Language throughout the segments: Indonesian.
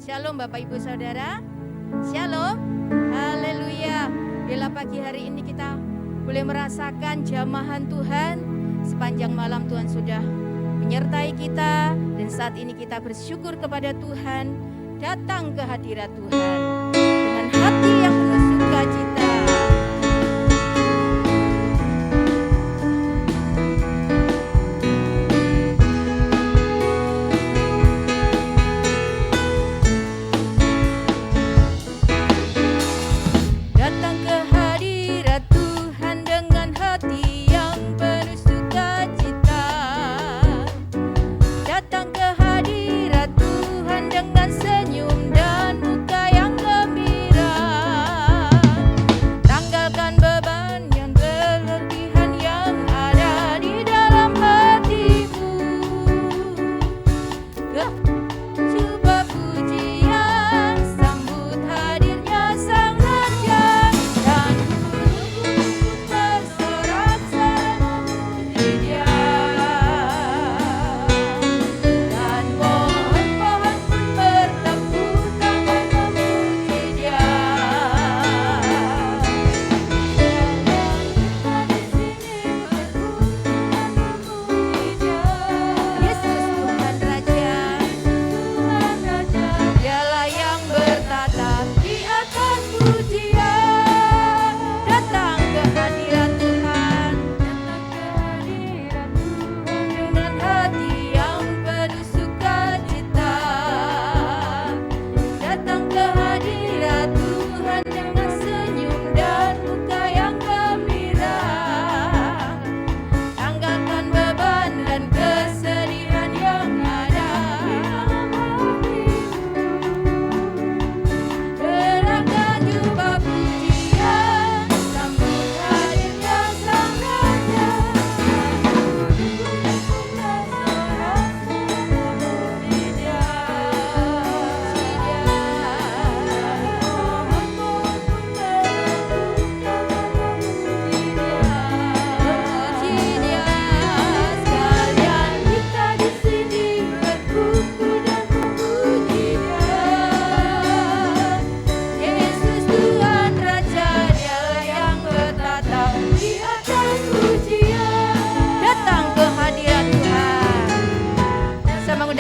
Shalom Bapak Ibu Saudara. Shalom. Haleluya. Bila pagi hari ini kita boleh merasakan jamahan Tuhan. Sepanjang malam Tuhan sudah menyertai kita. Dan saat ini kita bersyukur kepada Tuhan. Datang ke hadirat Tuhan dengan hati yang penuh sukacita.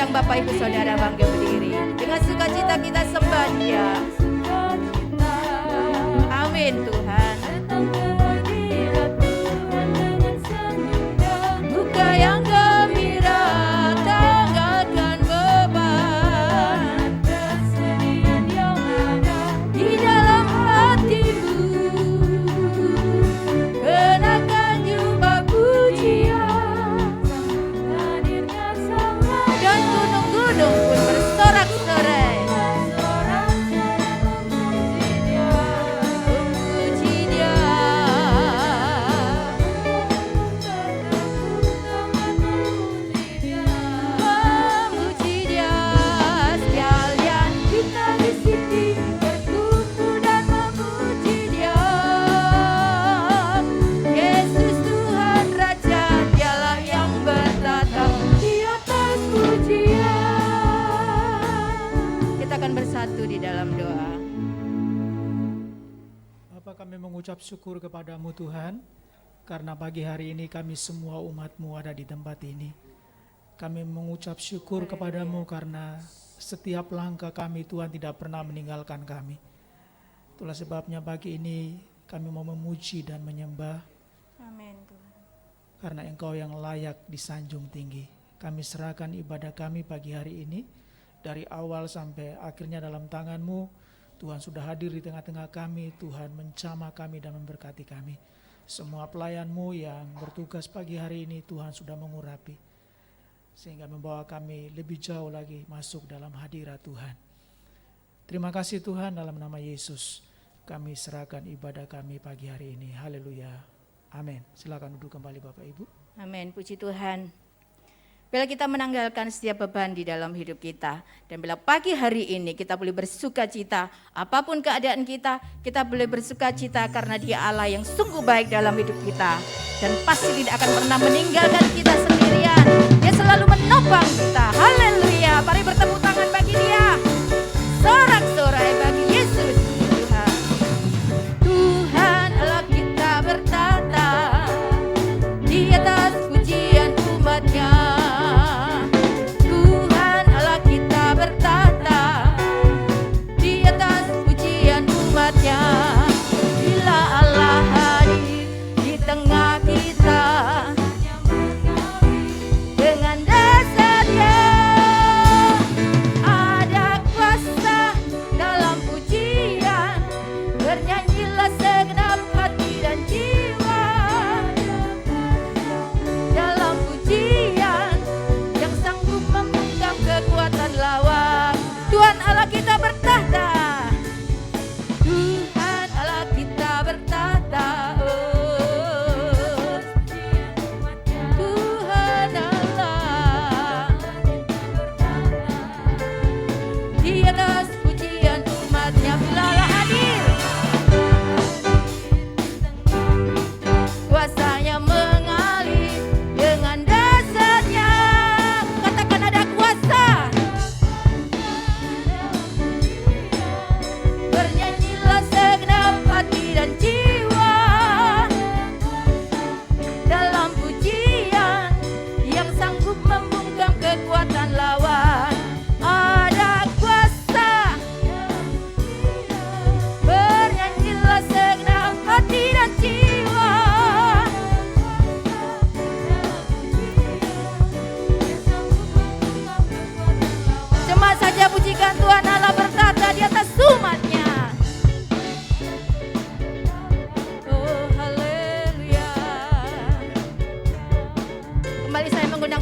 Bapak Ibu Saudara bangga berdiri. Dengan sukacita kita sembah Dia. Amin Tuhan. Muka yang gembira, tanggalkan beban, kesedihan yang ada di dalam hatimu. Kenakan jubah pujian, hadirnya Sang Raja. Gunung pun bersorak-sorai. Memuji Dia. Memuji Dia. Sekalian kita di sini berkumpul dan memuji Dia. Yesus Tuhan Raja, Dialah yang bertata di atas pujian. Kita akan bersatu di dalam doa. Bapa, kami mengucap syukur kepadamu Tuhan, karena pagi hari ini kami semua umat-Mu ada di tempat ini. Kami mengucap syukur kepadamu karena setiap langkah kami Tuhan tidak pernah meninggalkan kami. Itulah sebabnya pagi ini kami mau memuji dan menyembah. Amin Tuhan. Karena Engkau yang layak disanjung tinggi. Kami serahkan ibadah kami pagi hari ini. Dari awal sampai akhirnya dalam tangan-Mu, Tuhan sudah hadir di tengah-tengah kami, Tuhan mencamah kami dan memberkati kami. Semua pelayan-Mu yang bertugas pagi hari ini, Tuhan sudah mengurapi, sehingga membawa kami lebih jauh lagi masuk dalam hadirat Tuhan. Terima kasih Tuhan, dalam nama Yesus, kami serahkan ibadah kami pagi hari ini. Haleluya. Amin. Silakan duduk kembali Bapak Ibu. Amin, puji Tuhan. Bila kita menanggalkan setiap beban di dalam hidup kita, dan bila pagi hari ini kita boleh bersuka cita, apapun keadaan kita boleh bersuka cita karena Dia Allah yang sungguh baik dalam hidup kita, dan pasti tidak akan pernah meninggalkan kita sendirian. Dia selalu menopang kita. Haleluya. Mari bertepuk tangan bagi Dia.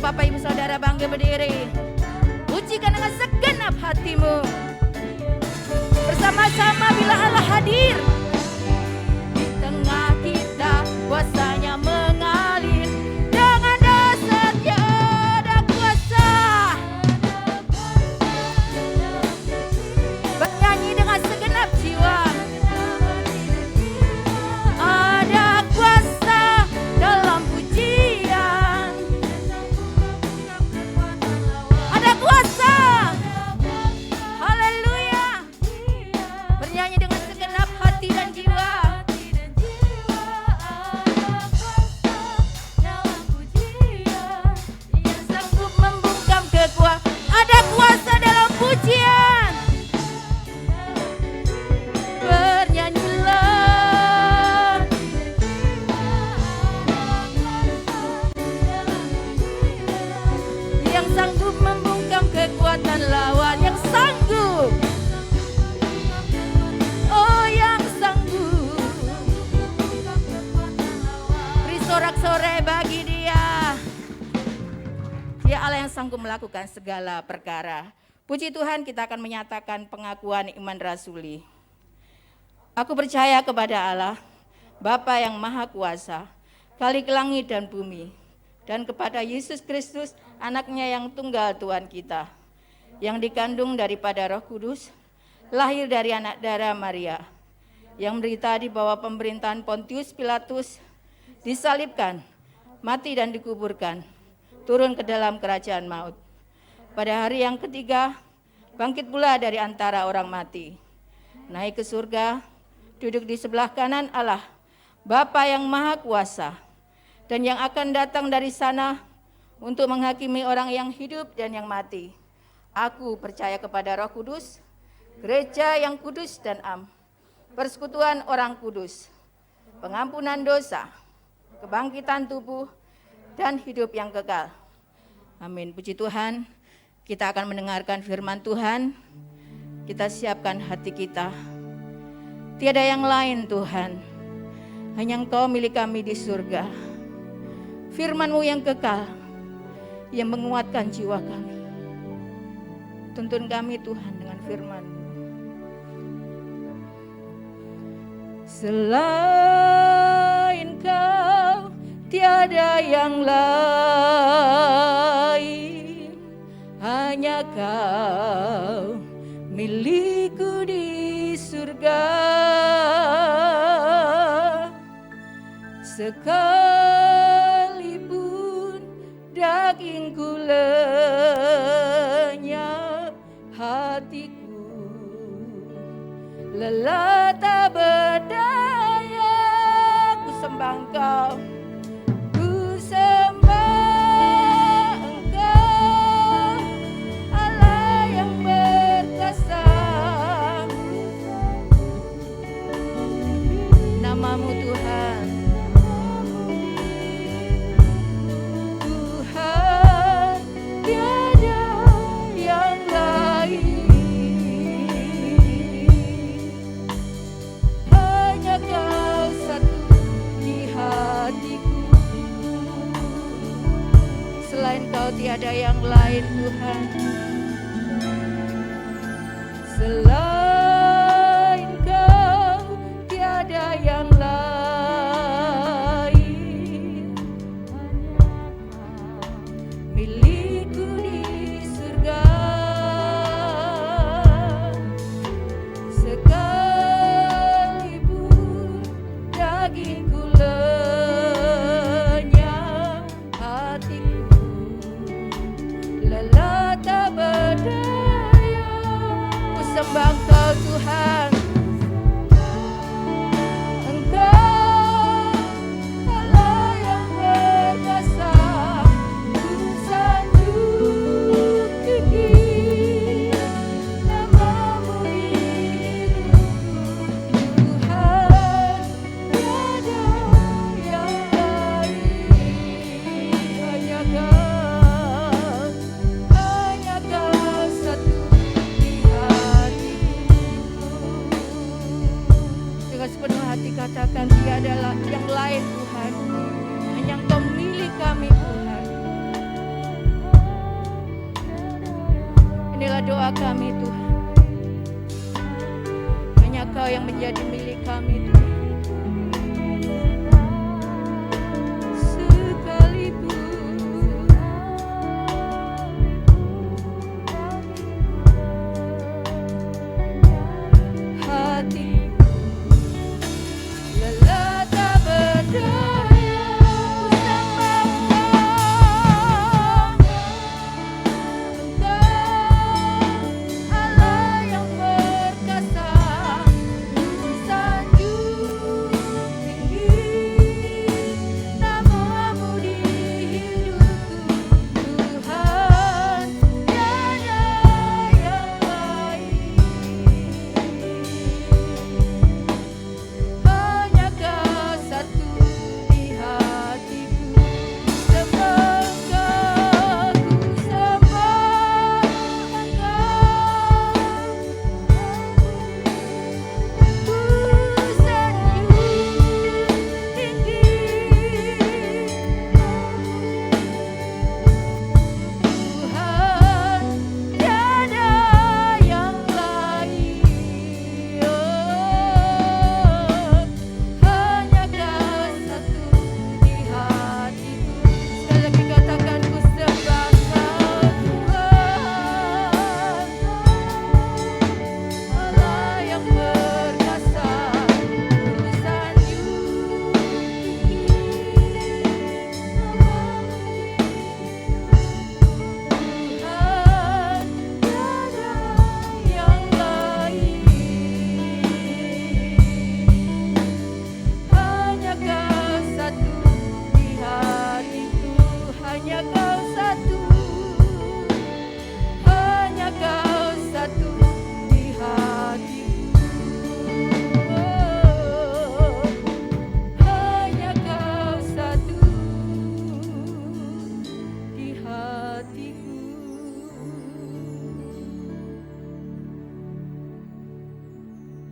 Bapak Ibu Saudara bangkit berdiri. Pujikan dengan segenap hatimu. Bersama-sama bila Allah hadir di tengah kita, kuasanya mengalir. Dengan dasarnya ada kuasa. Bernyanyi dengan segenap jiwa. Ada kuasa dalam pujian. Ada kuasa. Haleluya. Bernyanyi dengan segenap hati dan jiwa. Yang sanggup membungkam kekuatan. Ada kuasa dalam pujian. Bernyanyilah. Yang sanggup membungkam kekuatan lawan. Yang sanggup. Oh, yang sanggup. Beri sorak-sorai bagi Dia. Dia Allah yang sanggup melakukan segala perkara. Puji Tuhan, kita akan menyatakan pengakuan iman rasuli. Aku percaya kepada Allah, Bapa yang Maha Kuasa, Khalik langit dan bumi, dan kepada Yesus Kristus, anaknya yang tunggal Tuhan kita, yang dikandung daripada Roh Kudus, lahir dari anak darah Maria, yang menderita di bawah pemerintahan Pontius Pilatus, disalibkan, mati dan dikuburkan, turun ke dalam kerajaan maut. Pada hari yang ketiga, bangkit pula dari antara orang mati, naik ke surga, duduk di sebelah kanan Allah, Bapa yang Maha Kuasa, dan yang akan datang dari sana untuk menghakimi orang yang hidup dan yang mati. Aku percaya kepada Roh Kudus, gereja yang kudus dan am, persekutuan orang kudus, pengampunan dosa, kebangkitan tubuh, dan hidup yang kekal. Amin. Puji Tuhan, kita akan mendengarkan firman Tuhan. Kita siapkan hati kita. Tiada yang lain Tuhan, hanya Engkau milik kami di surga. Firman-Mu yang kekal, yang menguatkan jiwa kami. Tuntun kami Tuhan dengan firman-Mu. Selain Kau, tiada yang lain, hanya Kau milikku di surga. Sekalipun dagingku lenyap, hatiku lelah tak berdaya. Ku sembah Engkau, ku sembah Engkau, Allah yang berkuasa. Nama-Mu Tuhan, Tuhan, tiada yang lain, hanya Kau satu di hatiku. Selain Kau tiada yang lain Tuhan. Selain Kau tiada yang lain, hanya Kau milikku di surga. Sekalipun dagingku lenyap, hatiku lelah tak berdaya. Ku sembah Engkau Tuhan, Engkau Allah yang berkuasa. Ku sanjung tinggi nama-Mu hidupku. Tuhan, tiada yang lain, hanya Kau satu di hatiku. Dengan sepenuh hati katakan, tiada yang lain Tuhan, hanya Engkau milik kami Tuhan. Inilah doa kami Tuhan. Hanya Kau yang menjadi milik kami Tuhan.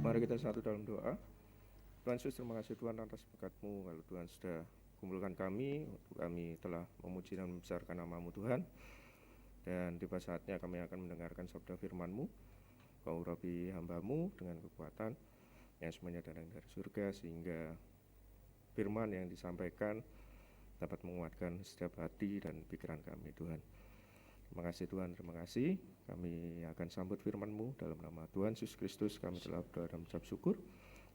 Mari kita satu dalam doa. Tuhan Yesus, terima kasih Tuhan atas berkat-Mu. Kalau Tuhan sudah kumpulkan kami, kami telah memuji dan membesarkan nama-Mu Tuhan. Dan tiba saatnya kami akan mendengarkan sabda firman-Mu. Kau urapi hamba-Mu dengan kekuatan yang semuanya datang dari surga, sehingga firman yang disampaikan dapat menguatkan setiap hati dan pikiran kami Tuhan. Terima kasih Tuhan, terima kasih. Kami akan sambut firman-Mu dalam nama Tuhan Yesus Kristus. Kami telah berdoa dan mengucap syukur.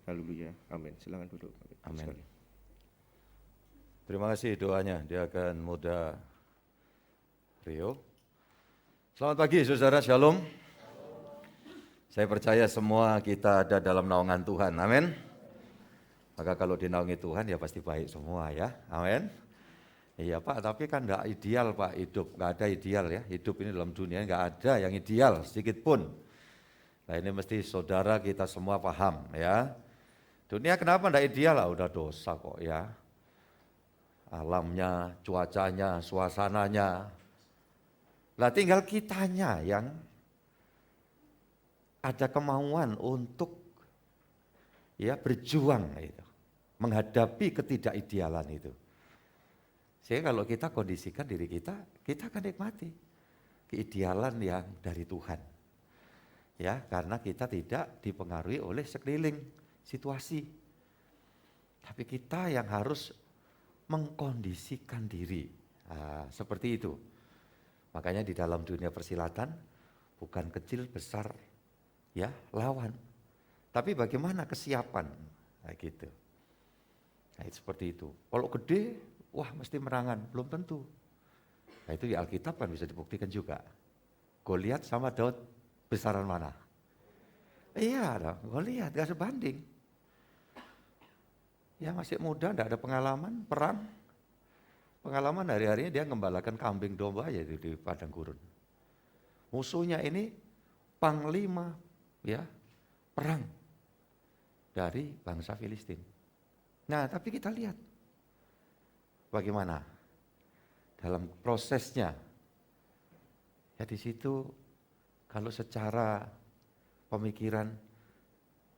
Haleluya, amin. Silakan duduk. Amin. Terima kasih doanya, dia akan muda Rio. Selamat pagi saudara, shalom. Saya percaya semua kita ada dalam naungan Tuhan, amin. Maka kalau dinaungi Tuhan ya pasti baik semua ya, amin. Iya Pak, tapi kan enggak ideal Pak hidup, enggak ada ideal ya. Hidup ini dalam dunia enggak ada yang ideal sedikit pun. Nah ini mesti saudara kita semua paham ya. Dunia kenapa enggak ideal lah, udah dosa kok ya. Alamnya, cuacanya, suasananya. Lah tinggal kitanya yang ada kemauan untuk ya berjuang itu, menghadapi ketidakidealan itu. Sehingga kalau kita kondisikan diri kita akan nikmati keidealan yang dari Tuhan. Ya, karena kita tidak dipengaruhi oleh sekeliling situasi. Tapi kita yang harus mengkondisikan diri. Nah, seperti itu. Makanya di dalam dunia persilatan bukan kecil besar ya lawan. Tapi bagaimana kesiapan? Nah, gitu. Nah, seperti itu. Kalau gede wah mesti merangan, belum tentu. Nah itu di Alkitab kan bisa dibuktikan juga. Goliat sama Daud besaran mana? Iya dong, Goliat gak sebanding. Ya masih muda, gak ada pengalaman, perang. Pengalaman hari-harinya dia ngembalakan kambing domba aja di padang gurun. Musuhnya ini panglima ya perang dari bangsa Filistin. Nah tapi kita lihat bagaimana dalam prosesnya. Ya di situ kalau secara pemikiran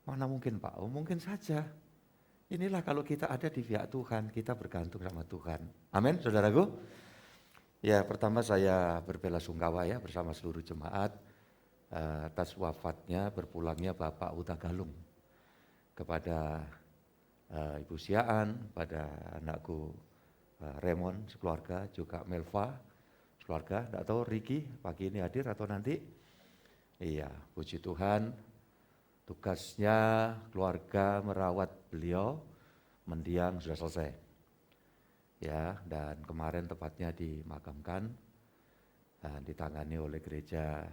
mana mungkin Pak? Oh, mungkin saja. Inilah kalau kita ada di pihak Tuhan, kita bergantung sama Tuhan. Amin, saudaraku. Ya pertama saya berbelasungkawa ya bersama seluruh jemaat atas wafatnya, berpulangnya Bapak Uta Galung, kepada Ibu Siaan, pada anakku Raymond sekeluarga, juga Melva sekeluarga. Tidak tahu Ricky pagi ini hadir atau nanti. Iya, puji Tuhan, tugasnya keluarga merawat beliau, mendiang sudah selesai. Ya, dan kemarin tepatnya dimakamkan dan ditangani oleh gereja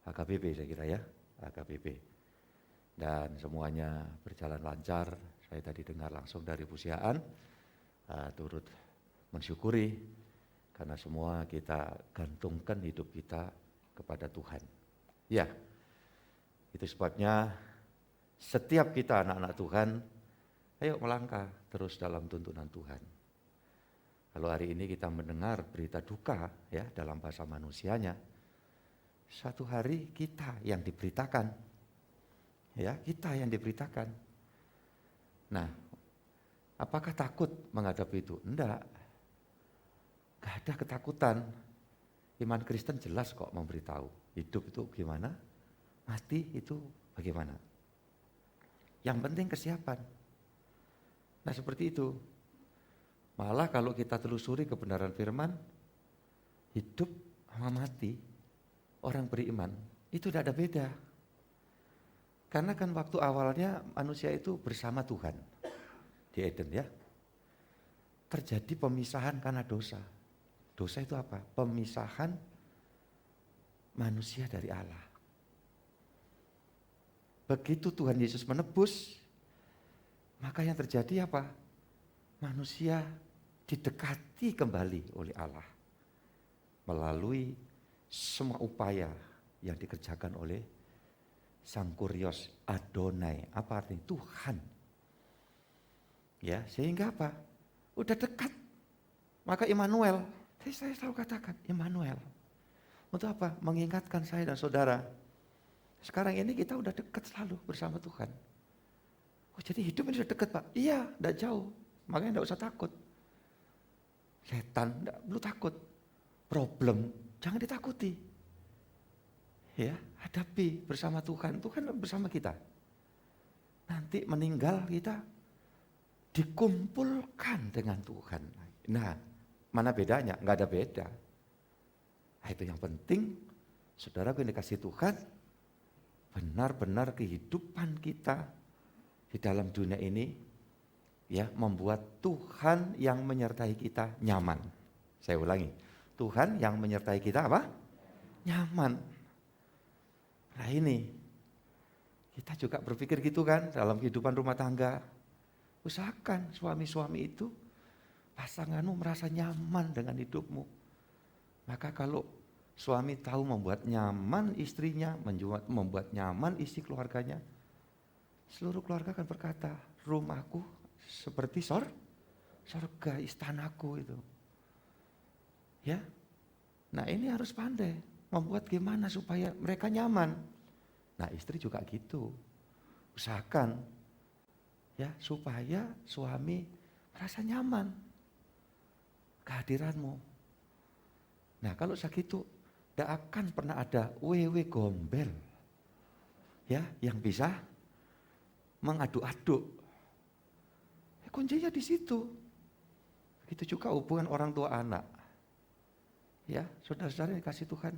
HKBP saya kira ya, HKBP. Dan semuanya berjalan lancar. Saya tadi dengar langsung dari Bu Siaan, turut mensyukuri karena semua kita gantungkan hidup kita kepada Tuhan. Ya, itu sebabnya setiap kita anak-anak Tuhan, ayo melangkah terus dalam tuntunan Tuhan. Kalau hari ini kita mendengar berita duka ya dalam bahasa manusianya, suatu hari kita yang diberitakan. Ya, kita yang diberitakan. Nah, apakah takut menghadapi itu? Enggak. Enggak ada ketakutan. Iman Kristen jelas kok memberitahu. Hidup itu gimana? Mati itu bagaimana? Yang penting kesiapan. Nah, seperti itu. Malah kalau kita telusuri kebenaran firman, hidup sama mati, orang beriman, itu tidak ada beda. Karena kan waktu awalnya manusia itu bersama Tuhan di Eden ya. Terjadi pemisahan karena dosa. Dosa itu apa? Pemisahan manusia dari Allah. Begitu Tuhan Yesus menebus, maka yang terjadi apa? Manusia didekati kembali oleh Allah melalui semua upaya yang dikerjakan oleh Sang Kurios Adonai. Apa artinya? Tuhan. Ya, sehingga apa? Udah dekat. Maka Immanuel, saya selalu katakan Immanuel. Untuk apa? Mengingatkan saya dan saudara. Sekarang ini kita udah dekat selalu bersama Tuhan. Oh, jadi hidup ini sudah dekat, Pak? Iya, tidak jauh. Makanya tidak usah takut. Setan, tidak perlu takut. Problem, jangan ditakuti. Ya, hadapi bersama Tuhan. Tuhan bersama kita. Nanti meninggal kita dikumpulkan dengan Tuhan. Nah, mana bedanya? Enggak ada beda. Nah, itu yang penting, saudara yang dikasih Tuhan, benar-benar kehidupan kita di dalam dunia ini ya membuat Tuhan yang menyertai kita nyaman. Saya ulangi, Tuhan yang menyertai kita apa? Nyaman. Nah ini, kita juga berpikir gitu kan dalam kehidupan rumah tangga. Usahakan suami-suami itu, pasanganmu merasa nyaman dengan hidupmu. Maka kalau suami tahu membuat nyaman istrinya, membuat nyaman istri keluarganya, seluruh keluarga akan berkata, rumahku seperti surga, istanaku itu. Ya, nah ini harus pandai membuat gimana supaya mereka nyaman. Nah istri juga gitu, usahakan ya supaya suami merasa nyaman kehadiranmu. Nah kalau segitu tidak akan pernah ada wewe gombel ya yang bisa mengadu-adu. Kuncinya di situ. Begitu juga hubungan orang tua anak. Ya, saudara-saudara yang dikasih Tuhan,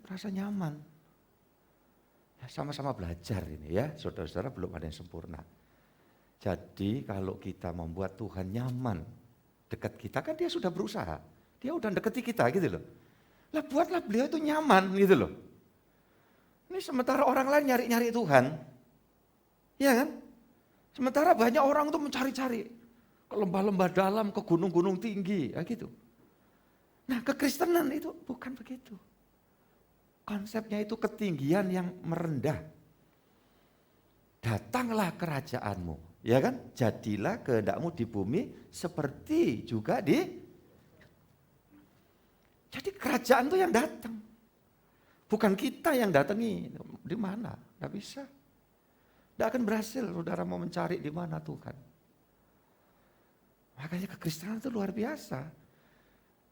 merasa nyaman. Ya, sama-sama belajar ini ya, saudara-saudara belum ada yang sempurna. Jadi kalau kita membuat Tuhan nyaman dekat kita, kan dia sudah berusaha. Dia udah deketi kita gitu loh. Lah buatlah beliau itu nyaman gitu loh. Ini sementara orang lain nyari-nyari Tuhan. Iya kan? Sementara banyak orang tuh mencari-cari ke lembah-lembah dalam, ke gunung-gunung tinggi, ya gitu. Nah kekristenan itu bukan begitu. Konsepnya itu ketinggian yang merendah. Datanglah kerajaanmu, ya kan? Jadilah kehendakmu di bumi seperti juga di. Jadi kerajaan itu yang datang. Bukan kita yang datangi. Di mana? Tidak bisa. Tidak akan berhasil saudara mau mencari di mana Tuhan. Makanya kekristenan itu luar biasa.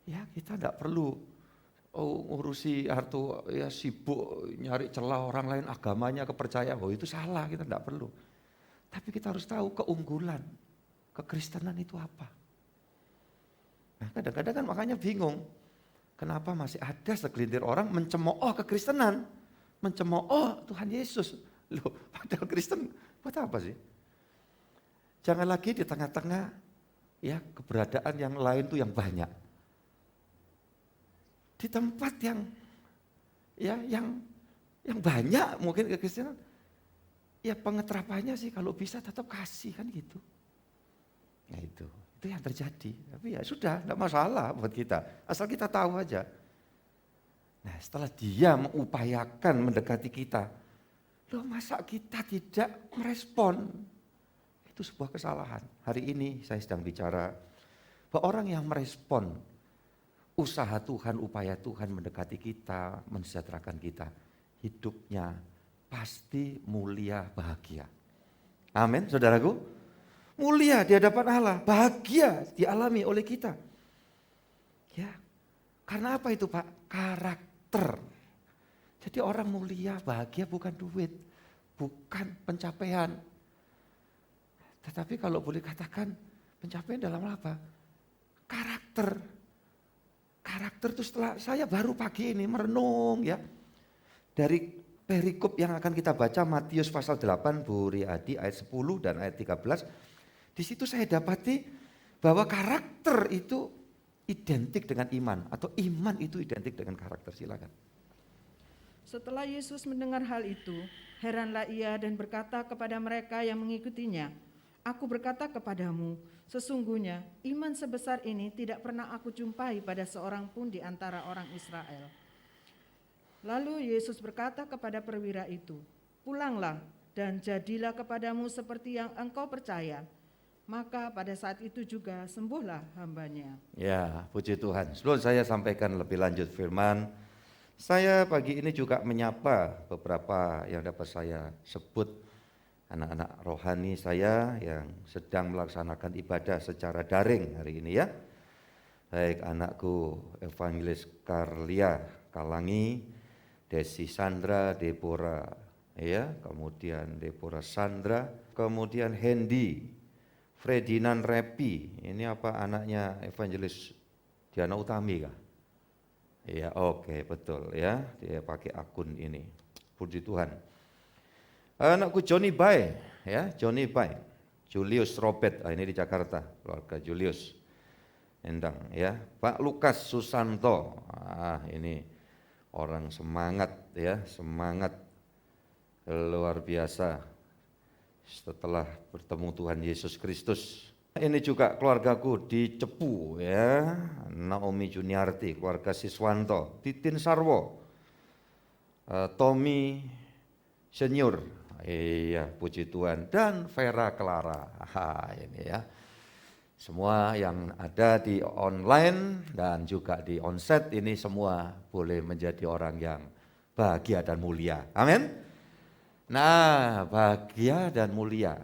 Ya kita tidak perlu ngurusi hartu, ya sibuk nyari celah orang lain, agamanya, kepercayaan, itu salah, kita tidak perlu. Tapi kita harus tahu keunggulan, kekristenan itu apa. Nah kadang-kadang kan makanya bingung, kenapa masih ada segelintir orang mencemooh kekristenan, mencemooh Tuhan Yesus. Loh, padahal Kristen buat apa sih? Jangan lagi di tengah-tengah ya keberadaan yang lain tuh yang banyak. Di tempat yang banyak mungkin kekristenan, ya pengeterapannya sih kalau bisa tetap kasih kan gitu. Nah itu yang terjadi. Tapi ya sudah, tidak masalah buat kita, asal kita tahu aja. Nah setelah dia mengupayakan mendekati kita, loh masa kita tidak merespon? Itu sebuah kesalahan. Hari ini saya sedang bicara bahwa orang yang merespon usaha Tuhan, upaya Tuhan mendekati kita, mensejahterakan kita, hidupnya pasti mulia, bahagia. Amin, saudaraku. Mulia di hadapan Allah, bahagia dialami oleh kita. Ya, karena apa itu Pak? Karakter. Jadi orang mulia, bahagia bukan duit, bukan pencapaian. Tetapi kalau boleh katakan pencapaian dalam apa? Karakter. Karakter itu setelah saya baru pagi ini merenung ya. Dari perikop yang akan kita baca Matius pasal 8 Bu Riyadi ayat 10 dan ayat 13. Di situ saya dapati bahwa karakter itu identik dengan iman atau iman itu identik dengan karakter. Silakan. Setelah Yesus mendengar hal itu, heranlah ia dan berkata kepada mereka yang mengikutinya, "Aku berkata kepadamu, sesungguhnya iman sebesar ini tidak pernah aku jumpai pada seorang pun di antara orang Israel." Lalu Yesus berkata kepada perwira itu, "Pulanglah dan jadilah kepadamu seperti yang engkau percaya." Maka pada saat itu juga sembuhlah hambanya. Ya, puji Tuhan. Sebelum saya sampaikan lebih lanjut firman, saya pagi ini juga menyapa beberapa yang dapat saya sebut anak-anak rohani saya yang sedang melaksanakan ibadah secara daring hari ini ya. Baik anakku Evangelis Karlia Kalangi, Desi Sandra, Deborah ya, kemudian Deborah Sandra, kemudian Hendy, Fredinan Repi, ini apa anaknya Evangelis Diana Utami kah? Ya oke, betul ya, dia pakai akun ini, puji Tuhan. Anakku Johnny Bay, ya Johnny Bay, Julius Robert, ini di Jakarta, keluarga Julius, Endang, ya Pak Lukas Susanto, ini orang semangat, ya semangat luar biasa setelah bertemu Tuhan Yesus Kristus. Ini juga keluargaku di Cepu, ya Naomi Juniarti, keluarga Siswanto, Titin Sarwo, Tommy Senior. Iya, puji Tuhan, dan Vera Clara. Ini ya. Semua yang ada di online dan juga di onset ini semua boleh menjadi orang yang bahagia dan mulia. Amin. Nah, bahagia dan mulia.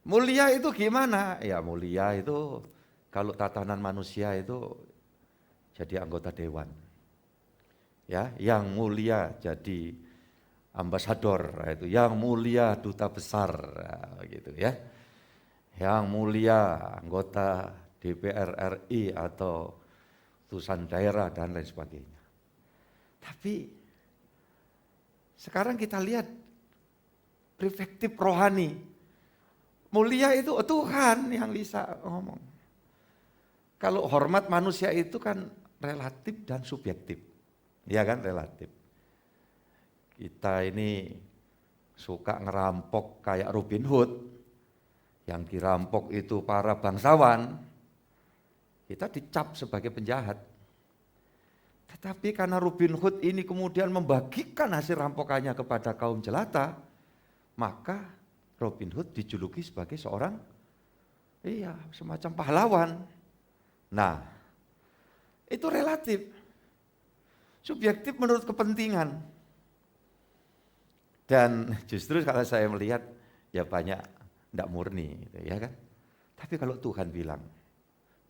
Mulia itu gimana? Ya, mulia itu kalau tatanan manusia itu jadi anggota dewan. Ya, yang mulia jadi ambasador, itu yang mulia duta besar, gitu ya. Yang mulia anggota DPR RI atau utusan daerah dan lain sebagainya. Tapi sekarang kita lihat perspektif rohani. Mulia itu Tuhan yang bisa ngomong. Kalau hormat manusia itu kan relatif dan subjektif. Ya kan, relatif. Kita ini suka ngerampok kayak Robin Hood, yang dirampok itu para bangsawan, kita dicap sebagai penjahat. Tetapi karena Robin Hood ini kemudian membagikan hasil rampokannya kepada kaum jelata, maka Robin Hood dijuluki sebagai seorang semacam pahlawan. Nah, itu relatif. Subjektif menurut kepentingan. Dan justru kalau saya melihat ya banyak tidak murni, ya kan. Tapi kalau Tuhan bilang,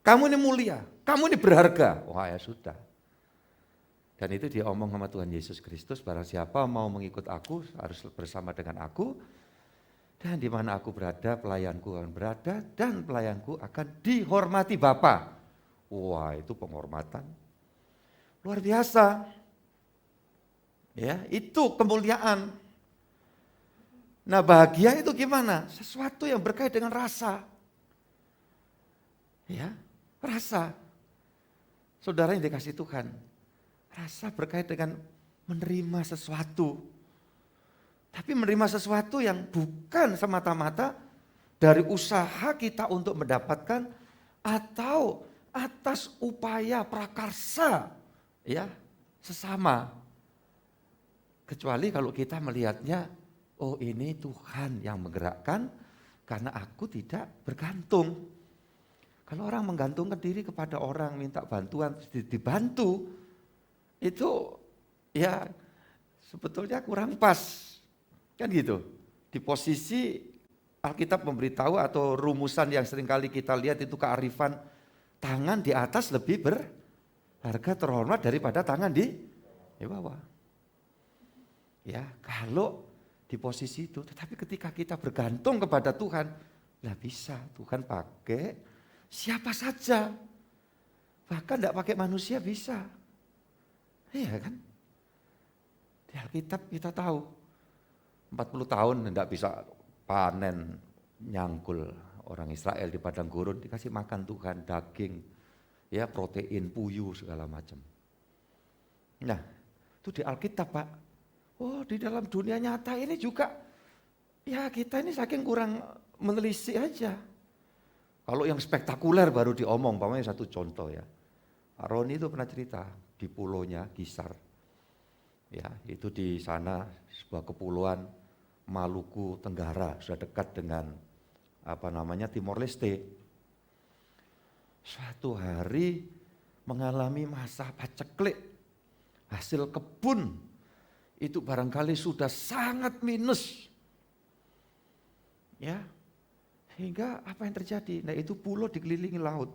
kamu ini mulia, kamu ini berharga, wah ya sudah. Dan itu dia omong sama Tuhan Yesus Kristus, barang siapa mau mengikut aku harus bersama dengan aku. Dan di mana aku berada, pelayanku akan berada, dan pelayanku akan dihormati Bapa. Wah, itu penghormatan luar biasa. Ya, itu kemuliaan. Nah, bahagia itu gimana? Sesuatu yang berkait dengan rasa. Ya, rasa. Saudara yang dikasih Tuhan, rasa berkait dengan menerima sesuatu. Tapi menerima sesuatu yang bukan semata-mata dari usaha kita untuk mendapatkan atau atas upaya prakarsa ya sesama. Kecuali kalau kita melihatnya, oh ini Tuhan yang menggerakkan karena aku tidak bergantung. Kalau orang menggantungkan diri kepada orang, minta bantuan, dibantu, itu ya sebetulnya kurang pas. Kan gitu. Di posisi Alkitab memberitahu atau rumusan yang seringkali kita lihat itu kearifan, tangan di atas lebih berharga terhormat daripada tangan di bawah. Ya, kalau di posisi itu, tetapi ketika kita bergantung kepada Tuhan, lah bisa Tuhan pakai siapa saja. Bahkan tidak pakai manusia bisa. Iya kan? Di Alkitab kita tahu 40 tahun tidak bisa panen nyangkul orang Israel di padang gurun, dikasih makan Tuhan daging, ya protein, puyuh segala macam. Nah, itu di Alkitab Pak. Oh, di dalam dunia nyata ini juga, ya kita ini saking kurang menelisik aja. Kalau yang spektakuler baru diomong, pamannya satu contoh ya. Roni itu pernah cerita di pulaunya Gisar. Ya, itu di sana sebuah kepulauan Maluku Tenggara, sudah dekat dengan Timor Leste. Suatu hari mengalami masa paceklik, hasil kebun itu barangkali sudah sangat minus. Ya, sehingga apa yang terjadi? Nah itu pulau dikelilingi laut.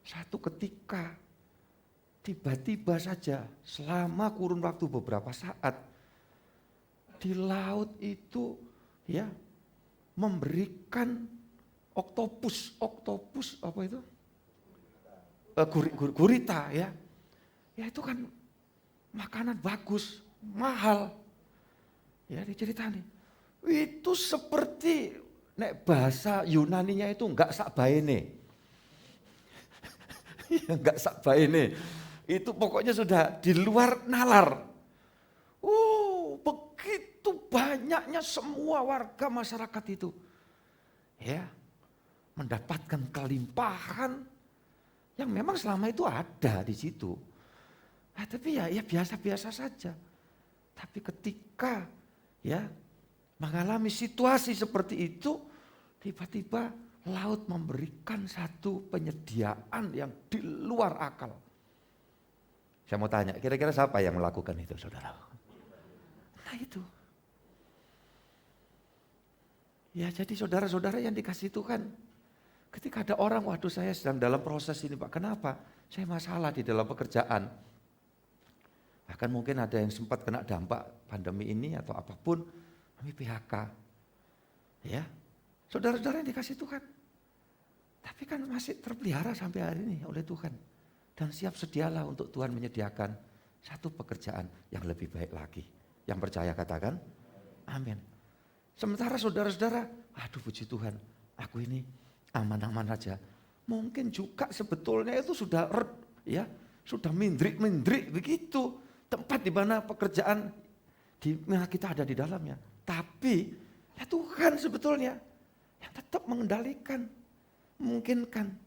Satu ketika tiba-tiba saja selama kurun waktu beberapa saat di laut itu ya memberikan oktopus apa itu? Gurita ya. Ya itu kan makanan bagus, mahal. Ya diceritain. Itu seperti nek bahasa Yunaninya itu enggak sakbaene. Ya enggak sakbaene. Itu pokoknya sudah di luar nalar. Begitu banyaknya semua warga masyarakat itu. Ya, mendapatkan kelimpahan yang memang selama itu ada di situ. Nah, tapi ya biasa-biasa saja. Tapi ketika ya mengalami situasi seperti itu, tiba-tiba laut memberikan satu penyediaan yang di luar akal. Saya mau tanya, kira-kira siapa yang melakukan itu, saudara? Nah itu. Ya jadi saudara-saudara yang dikasih Tuhan, ketika ada orang, waduh saya sedang dalam proses ini Pak, kenapa? Saya masalah di dalam pekerjaan. Bahkan mungkin ada yang sempat kena dampak pandemi ini atau apapun, kami PHK. Ya, saudara-saudara yang dikasih Tuhan. Tapi kan masih terpelihara sampai hari ini oleh Tuhan. Dan siap sedialah untuk Tuhan menyediakan satu pekerjaan yang lebih baik lagi. Yang percaya katakan, amin. Sementara saudara-saudara, aduh puji Tuhan, aku ini aman-aman aja. Mungkin juga sebetulnya itu sudah mindrik begitu. Tempat di mana pekerjaan kita ada di dalamnya. Tapi ya Tuhan sebetulnya yang tetap mengendalikan, memungkinkan.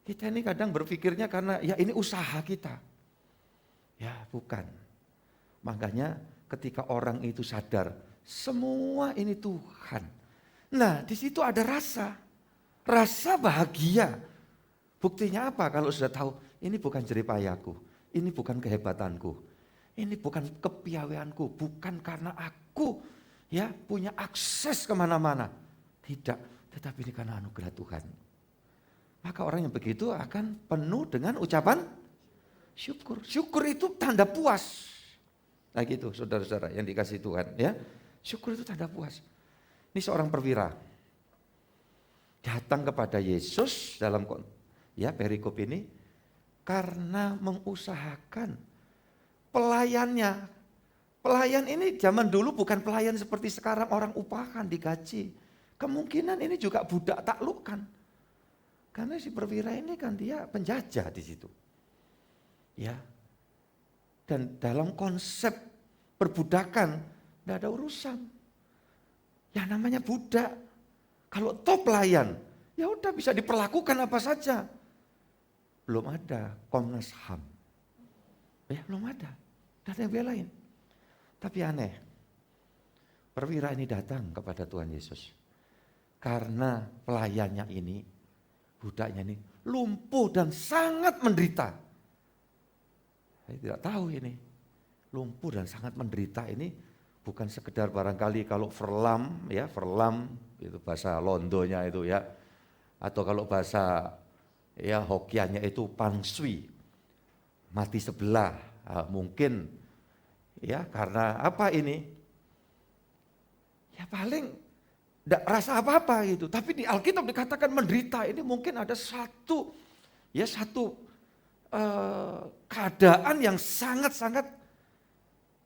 Kita ini kadang berpikirnya karena ya ini usaha kita. Ya bukan. Makanya ketika orang itu sadar, semua ini Tuhan. Nah di situ ada rasa bahagia. Buktinya apa kalau sudah tahu ini bukan jeripayaku, ini bukan kehebatanku, ini bukan kepiawaianku, bukan karena aku ya punya akses kemana-mana. Tidak, tetapi ini karena anugerah Tuhan. Maka orang yang begitu akan penuh dengan ucapan Syukur. Syukur itu tanda puas. Nah gitu saudara-saudara yang dikasih Tuhan ya. Syukur itu tanda puas. Ini seorang perwira. Datang kepada Yesus dalam ya perikop ini karena mengusahakan pelayannya. Pelayan ini zaman dulu bukan pelayan seperti sekarang orang upahan digaji. Kemungkinan ini juga budak taklukkan. Karena si perwira ini kan dia penjajah di situ. Ya. Dan dalam konsep perbudakan tidak ada urusan. Ya namanya budak. Kalau top pelayan, ya udah bisa diperlakukan apa saja. Belum ada Komnas HAM. Ya belum ada. Tidak ada yang belain. Tapi aneh. Perwira ini datang kepada Tuhan Yesus. Karena pelayannya ini, budaknya ini lumpuh dan sangat menderita. Saya tidak tahu ini. Lumpuh dan sangat menderita ini bukan sekedar barangkali kalau verlam, ya verlam itu bahasa Londonya itu ya, atau kalau bahasa ya Hokiannya itu pangsui, mati sebelah, mungkin ya karena apa ini? Ya paling tidak rasa apa-apa gitu. Tapi di Alkitab dikatakan menderita ini mungkin ada satu keadaan yang sangat-sangat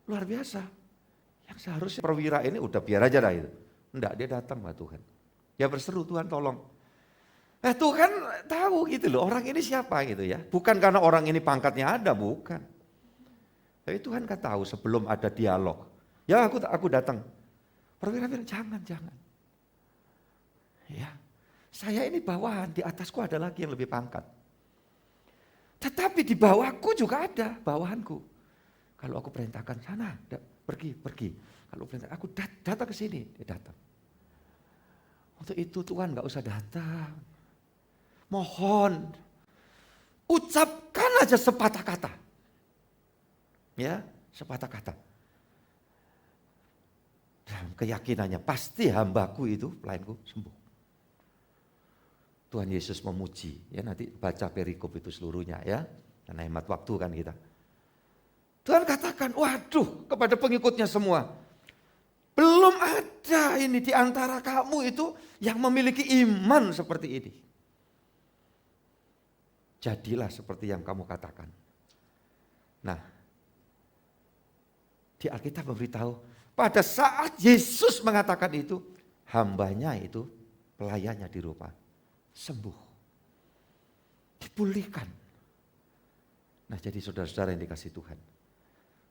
luar biasa. Yang seharusnya perwira ini udah biar aja dah itu. Enggak, dia datang ke Tuhan. Dia berseru, Tuhan tolong. Tuhan tahu gitu loh, orang ini siapa gitu ya. Bukan karena orang ini pangkatnya ada, bukan. Tapi Tuhan kan tahu sebelum ada dialog. Ya aku datang. Perwira bilang jangan. Ya, saya ini bawahan, di atasku ada lagi yang lebih pangkat. Tetapi di bawahku juga ada bawahanku. Kalau aku perintahkan sana, pergi. Kalau perintah aku datang ke sini, dia datang. Untuk itu Tuhan nggak usah datang. Mohon, ucapkan aja sepatah kata. Ya, sepatah kata. Dalam keyakinannya pasti hambaku itu, pelayanku sembuh. Tuhan Yesus memuji, ya nanti baca perikop itu seluruhnya ya, karena hemat waktu kan kita. Tuhan katakan, waduh kepada pengikutnya semua, belum ada ini di antara kamu itu yang memiliki iman seperti ini. Jadilah seperti yang kamu katakan. Nah, di Alkitab memberitahu, pada saat Yesus mengatakan itu, hambanya itu, pelayannya di rumah, sembuh. Dipulihkan. Nah jadi saudara-saudara yang dikasih Tuhan.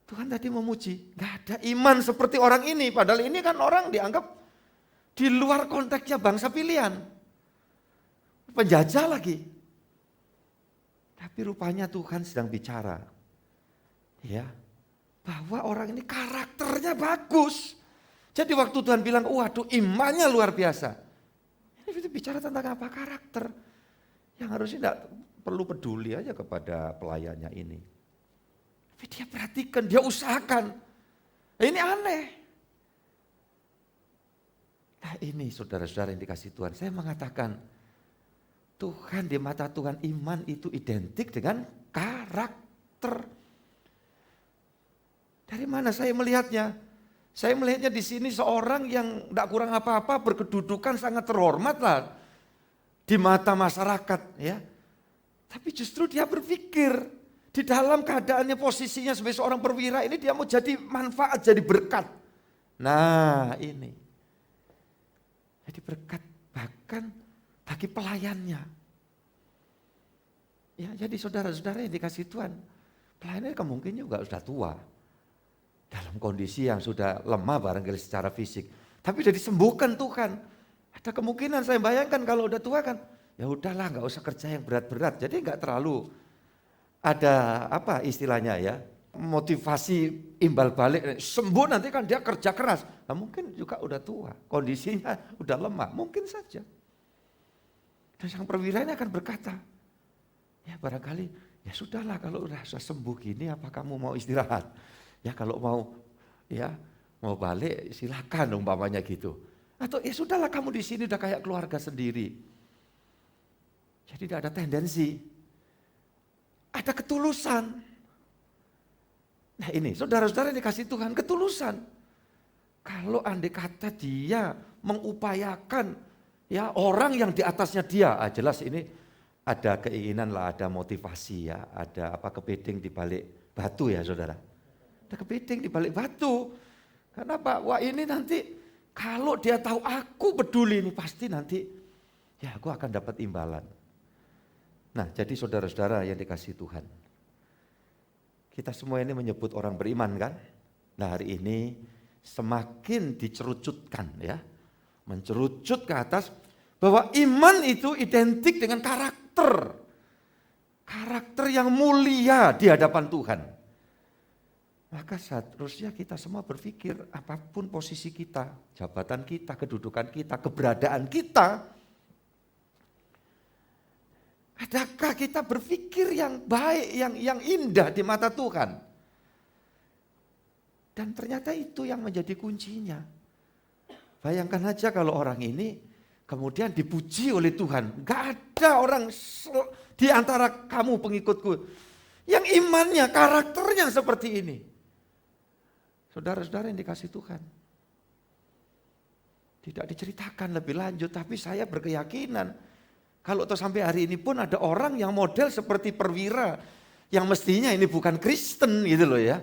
Tuhan tadi memuji, gak ada iman seperti orang ini. Padahal ini kan orang dianggap di luar konteksnya bangsa pilihan. Penjajah lagi. Tapi rupanya Tuhan sedang bicara. Ya, bahwa orang ini karakternya bagus. Jadi waktu Tuhan bilang, waduh imannya luar biasa. Ini bicara tentang apa? Karakter. Yang harusnya tidak perlu peduli aja kepada pelayannya ini. Tapi dia perhatikan, dia usahakan. Ini aneh. Nah ini saudara-saudara yang dikasih Tuhan. Saya mengatakan, Tuhan di mata Tuhan iman itu identik dengan karakter. Dari mana saya melihatnya? Saya melihatnya di sini seorang yang tidak kurang apa-apa, berkedudukan sangat terhormat lah di mata masyarakat, ya. Tapi justru dia berpikir di dalam keadaannya posisinya sebagai seorang perwira ini dia mau jadi manfaat, jadi berkat. Nah ini, jadi berkat bahkan bagi pelayannya. Ya, jadi saudara-saudara yang dikasih Tuhan, pelayannya mungkin juga sudah tua. Dalam kondisi yang sudah lemah barangkali secara fisik. Tapi sudah disembuhkan Tuhan. Ada kemungkinan saya bayangkan kalau udah tua kan, ya udahlah nggak usah kerja yang berat-berat. Jadi nggak terlalu ada apa istilahnya ya, motivasi imbal balik. Sembuh nanti kan dia kerja keras. Nah, mungkin juga udah tua, kondisinya udah lemah, mungkin saja. Dan sang perwira ini akan berkata, ya barangkali ya sudahlah kalau udah sembuh gini apa kamu mau istirahat? Ya kalau mau balik silakan umpamanya gitu. Atau ya sudahlah kamu di sini udah kayak keluarga sendiri. Jadi tidak ada tendensi. Ada ketulusan. Nah ini saudara-saudara yang dikasih Tuhan, ketulusan. Kalau andai kata dia mengupayakan ya orang yang di atasnya dia, jelas ini ada keinginan lah, ada motivasi ya, ada kepiting di balik batu ya saudara. Ada kepiting di balik batu. Kenapa? Wah ini nanti kalau dia tahu aku peduli ini pasti nanti ya aku akan dapat imbalan. Nah jadi saudara-saudara yang dikasih Tuhan. Kita semua ini menyebut orang beriman kan? Nah hari ini semakin dicerucutkan ya. Mencerucut ke atas bahwa iman itu identik dengan karakter. Karakter yang mulia di hadapan Tuhan. Maka seharusnya kita semua berpikir apapun posisi kita, jabatan kita, kedudukan kita, keberadaan kita. Adakah kita berpikir yang baik, yang indah di mata Tuhan? Dan ternyata itu yang menjadi kuncinya. Bayangkan aja kalau orang ini kemudian dipuji oleh Tuhan. Gak ada orang di antara kamu pengikutku yang imannya, karakternya seperti ini. Saudara-saudara yang dikasih Tuhan. Tidak diceritakan lebih lanjut, tapi saya berkeyakinan kalau sampai hari ini pun ada orang yang model seperti perwira yang mestinya ini bukan Kristen gitu loh ya.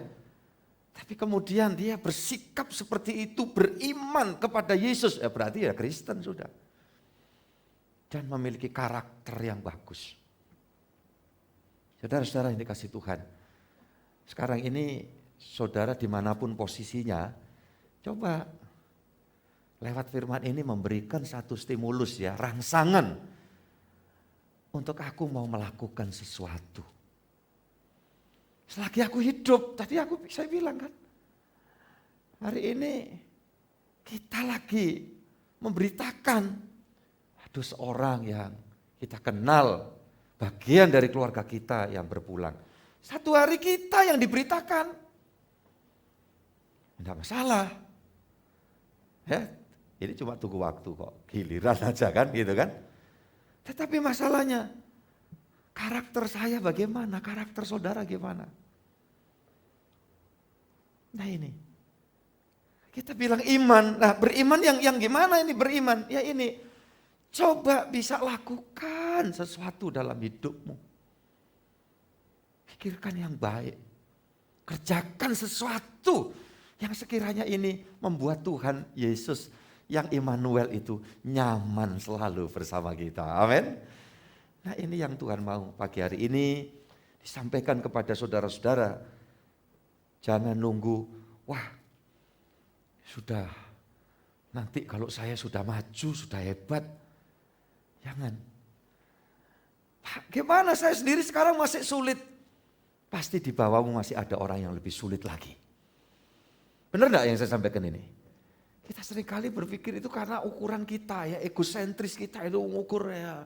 Tapi kemudian dia bersikap seperti itu, beriman kepada Yesus, berarti ya Kristen sudah. Dan memiliki karakter yang bagus. Saudara-saudara yang dikasih Tuhan. Sekarang ini saudara dimanapun posisinya, coba lewat firman ini memberikan satu stimulus ya, rangsangan. Untuk aku mau melakukan sesuatu. Selagi aku hidup, tadi saya bilang kan. Hari ini kita lagi memberitakan. Ada seorang yang kita kenal, bagian dari keluarga kita yang berpulang. Satu hari kita yang diberitakan. Tidak masalah. Ya, ini cuma tunggu waktu kok. Giliran aja kan gitu kan. Tetapi masalahnya, karakter saya bagaimana, karakter saudara gimana? Nah ini, kita bilang iman, nah beriman yang gimana ini beriman? Ya ini, coba bisa lakukan sesuatu dalam hidupmu. Pikirkan yang baik, kerjakan sesuatu yang sekiranya ini membuat Tuhan Yesus yang Immanuel itu nyaman selalu bersama kita. Amin. Nah ini yang Tuhan mau pagi hari ini disampaikan kepada saudara-saudara. Jangan nunggu, wah sudah nanti kalau saya sudah maju, sudah hebat. Jangan. Pak, gimana saya sendiri sekarang masih sulit. Pasti di bawahmu masih ada orang yang lebih sulit lagi. Benar enggak yang saya sampaikan ini? Kita seringkali berpikir itu karena ukuran kita ya, egosentris kita itu mengukur ya.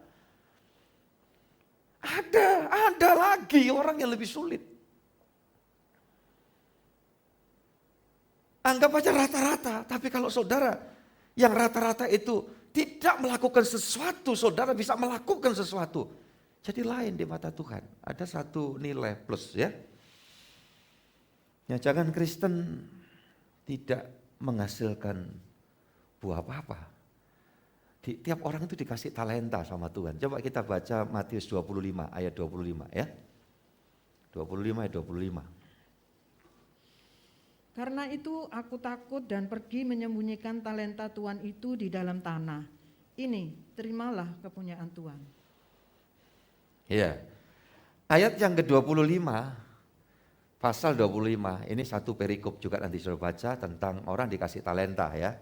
Ada lagi orang yang lebih sulit. Anggap aja rata-rata, tapi kalau saudara yang rata-rata itu tidak melakukan sesuatu, saudara bisa melakukan sesuatu. Jadi lain di mata Tuhan, ada satu nilai plus ya. Ya jangan Kristen tidak menghasilkan buah apa-apa. Tiap orang itu dikasih talenta sama Tuhan. Coba kita baca Matius 25 ayat 25 ya. 25 ayat 25. Karena itu aku takut dan pergi menyembunyikan talenta Tuhan itu di dalam tanah. Ini terimalah kepunyaan Tuhan. Ya. Ayat yang ke-25 pasal 25 ini satu perikop juga nanti sudah baca tentang orang dikasih talenta ya.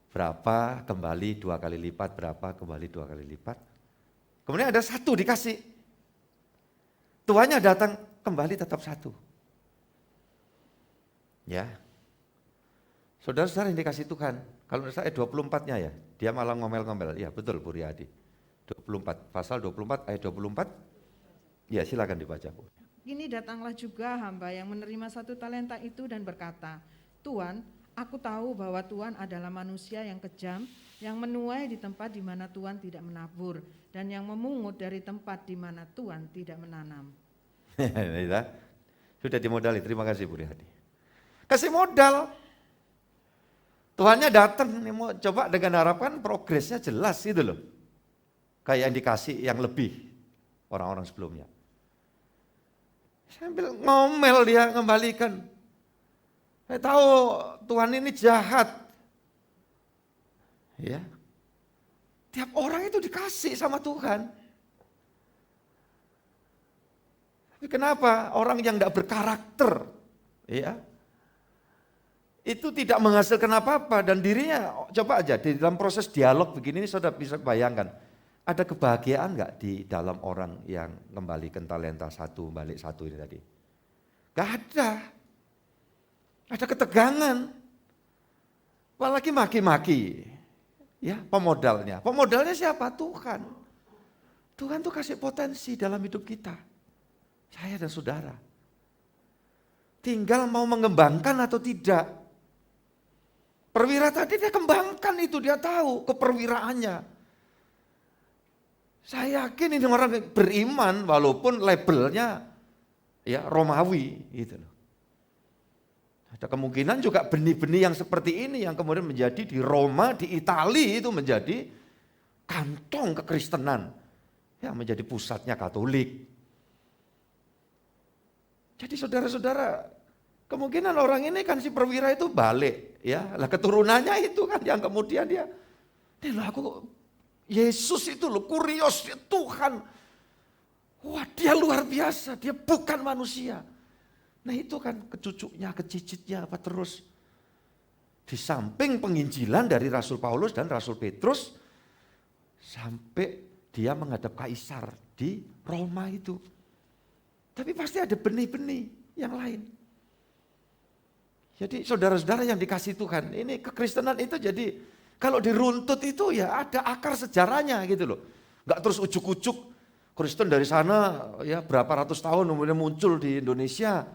Berapa kembali 2 kali lipat, berapa kembali 2 kali lipat. Kemudian ada satu dikasih. Tuannya datang kembali tetap satu. Ya. Saudara-saudara yang dikasih Tuhan, kalau saya 24-nya ya, dia malah ngomel-ngomel. Ya betul Bu Riyadi. 24, pasal 24 ayat 24. Ya silakan dibaca Bu. Kini datanglah juga hamba yang menerima 1 talenta itu dan berkata, Tuan, aku tahu bahwa Tuhan adalah manusia yang kejam, yang menuai di tempat di mana Tuhan tidak menabur, dan yang memungut dari tempat di mana Tuhan tidak menanam. Sudah dimodali, terima kasih Bu Rihadi. Kasih modal. Tuhannya datang, nih mau coba dengan harapan progresnya jelas itu loh. Kayak yang dikasih yang lebih orang-orang sebelumnya. Sambil ngomel dia kembalikan. Saya tahu Tuhan ini jahat. Ya. Tiap orang itu dikasih sama Tuhan. Tapi kenapa orang yang tidak berkarakter, ya, itu tidak menghasilkan apa-apa dan dirinya, coba aja di dalam proses dialog begini saudara bisa bayangkan, ada kebahagiaan nggak di dalam orang yang kembalikan talenta satu balik satu ini tadi? Gak ada. Ada ketegangan. Apalagi maki-maki. Ya, pemodalnya. Pemodalnya siapa? Tuhan. Tuhan tuh kasih potensi dalam hidup kita. Saya dan saudara. Tinggal mau mengembangkan atau tidak. Perwira tadi dia kembangkan itu, dia tahu keperwiraannya. Saya yakin ini orang beriman walaupun labelnya ya Romawi gitu loh. Ada kemungkinan juga benih-benih yang seperti ini yang kemudian menjadi di Roma, di Italia itu menjadi kantong kekristenan. Ya menjadi pusatnya Katolik. Jadi saudara-saudara, kemungkinan orang ini kan si perwira itu balik, ya. Lah keturunannya itu kan yang kemudian dia, aku Yesus itu loh, kurios, dia Tuhan. Wah, dia luar biasa, dia bukan manusia. Nah itu kan kecucuknya, kecicitnya apa terus. Di samping penginjilan dari Rasul Paulus dan Rasul Petrus, sampai dia menghadap kaisar di Roma itu. Tapi pasti ada benih-benih yang lain. Jadi saudara-saudara yang dikasih Tuhan, ini kekristenan itu jadi kalau diruntut itu ya ada akar sejarahnya gitu loh. Enggak terus ujuk-ujuk Kristen dari sana ya berapa ratus tahun kemudian muncul di Indonesia.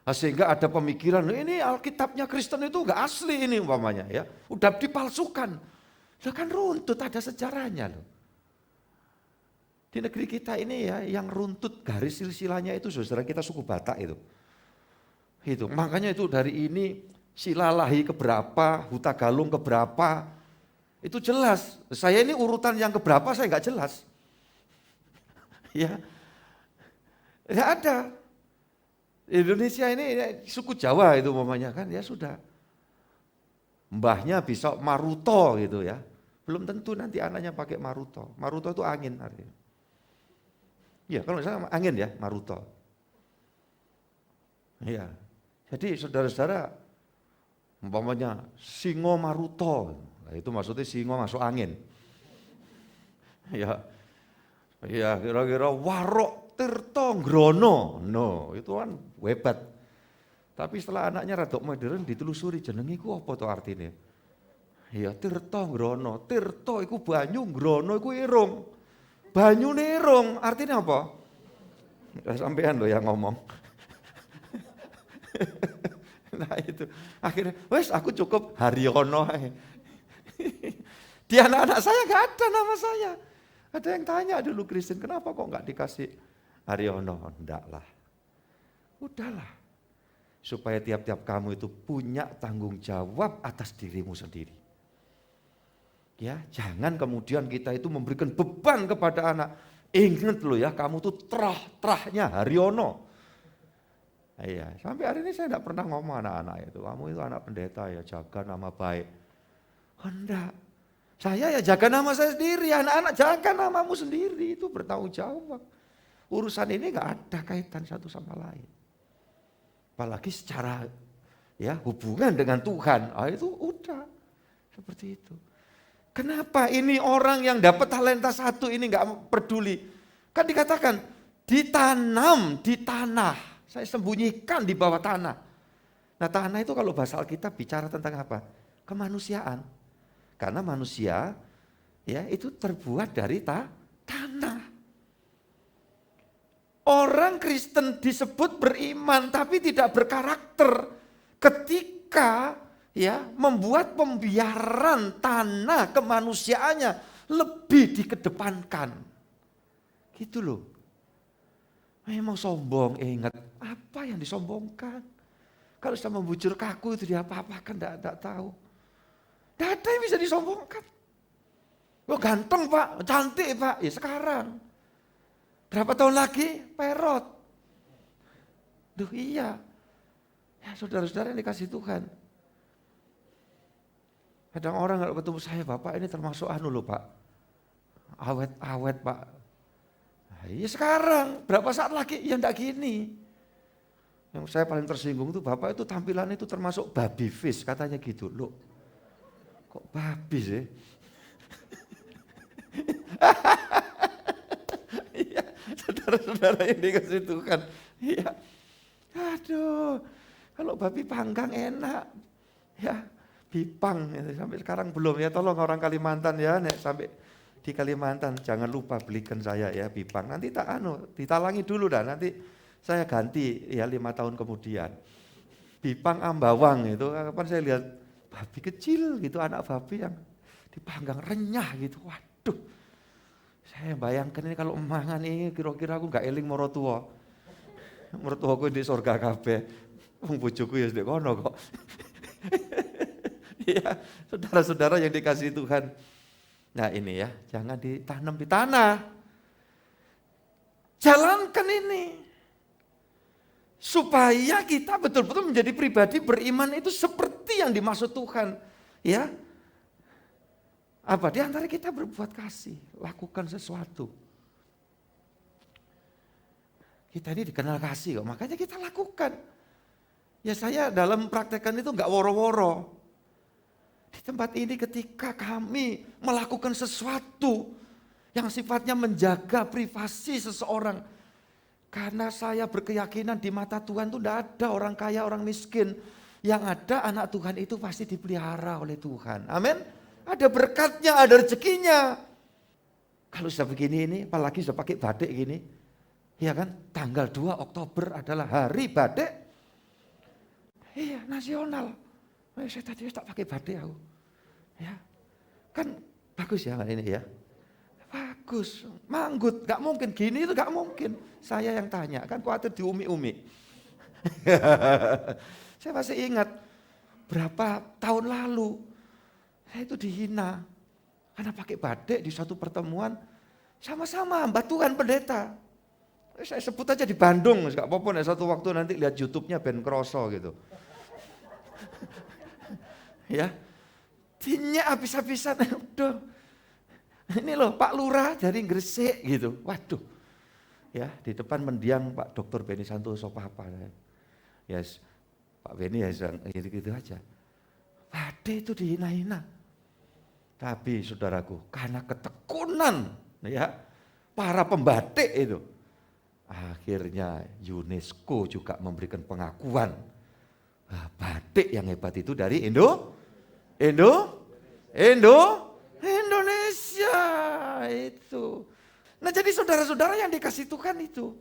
Sehingga ada pemikiran ini Alkitabnya Kristen itu enggak asli ini umpamanya ya. Udah dipalsukan. Lah kan runtut ada sejarahnya loh. Di negeri kita ini ya yang runtut garis silsilahnya itu saudara kita suku Batak itu. Itu makanya itu dari ini Silalahi keberapa, Huta Galung keberapa. Itu jelas. Saya ini urutan yang keberapa saya enggak jelas. Ya. Enggak ada. Indonesia ini ya, suku Jawa itu umpamanya kan ya sudah. Mbahnya bisa Maruto gitu ya. Belum tentu nanti anaknya pakai Maruto. Maruto itu angin artinya. Ya kalau misalnya angin ya Maruto. Iya. Jadi saudara-saudara umpamanya Singo Maruto. Nah, itu maksudnya singo masuk angin. Ya. Ya kira-kira Warok Tirto Grono. No, itu kan hebat. Tapi setelah anaknya rada modern ditelusuri jenenge iku apa to artine? Ya Tirto Grono. Tirto iku banyu, Grono iku irung. Banyu nerong, artinya apa? Sampean loh yang ngomong. Nah itu, akhirnya, wes aku cukup Haryono. Di anak-anak saya gak ada nama saya. Ada yang tanya dulu Kristen, kenapa kok gak dikasih Haryono? Enggak lah. Udahlah. Supaya tiap-tiap kamu itu punya tanggung jawab atas dirimu sendiri. Ya, jangan kemudian kita itu memberikan beban kepada anak. Ingat loh ya, kamu tuh terahnya Haryono. Iya, sampai hari ini saya tidak pernah ngomong anak-anak itu. Kamu itu anak pendeta ya, jaga nama baik. Enggak. Saya ya jaga nama saya sendiri, anak-anak jaga namamu sendiri. Itu bertanggung jawab. Urusan ini gak ada kaitan satu sama lain. Apalagi secara ya hubungan dengan Tuhan. Itu udah seperti itu. Kenapa ini orang yang dapat talenta satu ini enggak peduli? Kan dikatakan ditanam di tanah. Saya sembunyikan di bawah tanah. Nah tanah itu kalau bahasa Alkitab bicara tentang apa? Kemanusiaan. Karena manusia ya itu terbuat dari tanah. Orang Kristen disebut beriman tapi tidak berkarakter ketika ya membuat pembiaran tanah kemanusiaannya lebih dikedepankan. Gitu loh. Memang sombong, ingat apa yang disombongkan. Kalau sudah membujur kaku itu dia apa-apakan, tidak tahu. Tidak ada yang bisa disombongkan. Lo ganteng Pak, cantik Pak, ya sekarang. Berapa tahun lagi? Perot. Duh iya. Ya saudara-saudara yang dikasih Tuhan. Kadang orang kalau ketemu saya, Bapak ini termasuk loh Pak. Awet-awet Pak. Nah, iya sekarang, berapa saat lagi? Ya enggak gini. Yang saya paling tersinggung tuh Bapak itu tampilan itu termasuk baby face, katanya gitu. Loh, kok babi sih? Iya, saudara-saudara yang dikasih Tuhan. Iya, aduh, kalau babi panggang enak. Ya, bipang, sampai sekarang belum ya, tolong orang Kalimantan ya, nek sampai di Kalimantan jangan lupa belikan saya ya bipang. Nanti ditalangi dulu dah, nanti saya ganti ya 5 tahun kemudian. Bipang ambawang itu, kapan saya lihat babi kecil gitu, anak babi yang dipanggang renyah gitu. Waduh, saya bayangkan ini kalau mangan ini kira-kira aku gak eling morotua. Mertuaku di surga kabeh. Wong bojoku ya ndek kono kok. Ya, saudara-saudara yang dikasihi Tuhan. Nah ini ya, jangan ditanam di tanah. Jalankan ini. Supaya kita betul-betul menjadi pribadi beriman itu seperti yang dimaksud Tuhan. Ya. Apa? Di antara kita berbuat kasih, lakukan sesuatu. Kita ini dikenal kasih kok, makanya kita lakukan. Ya saya dalam praktekan itu enggak woro-woro. Di tempat ini ketika kami melakukan sesuatu yang sifatnya menjaga privasi seseorang. Karena saya berkeyakinan di mata Tuhan itu tidak ada orang kaya, orang miskin. Yang ada anak Tuhan itu pasti dipelihara oleh Tuhan. Amin. Ada berkatnya, ada rezekinya. Kalau sudah begini ini, apalagi sudah pakai batik gini. Ya kan, tanggal 2 Oktober adalah hari batik. Iya, nasional. Saya tadi tak pakai batik aku. Ya, kan bagus ya ini ya. Bagus, manggut, gak mungkin gini itu gak mungkin. Saya yang tanya, kan khawatir diumi-umi. Saya masih ingat berapa tahun lalu saya itu dihina karena pakai batik di suatu pertemuan sama-sama hamba Tuhan pendeta. Saya sebut aja di Bandung, gak apa-apa nih satu waktu nanti lihat YouTube-nya Ben Kroso gitu. Ya, dinyak habis-habisan, udah. Ini loh Pak Lurah dari Gresik gitu, waduh. Ya di depan mendiang Pak Dr. Beni Santoso apa ya Pak Beni ya gitu aja. Badik itu dihina-hina. Tapi saudaraku, karena ketekunan ya para pembatik itu, akhirnya UNESCO juga memberikan pengakuan batik yang hebat itu dari Indonesia itu. Nah jadi saudara-saudara yang dikasih Tuhan itu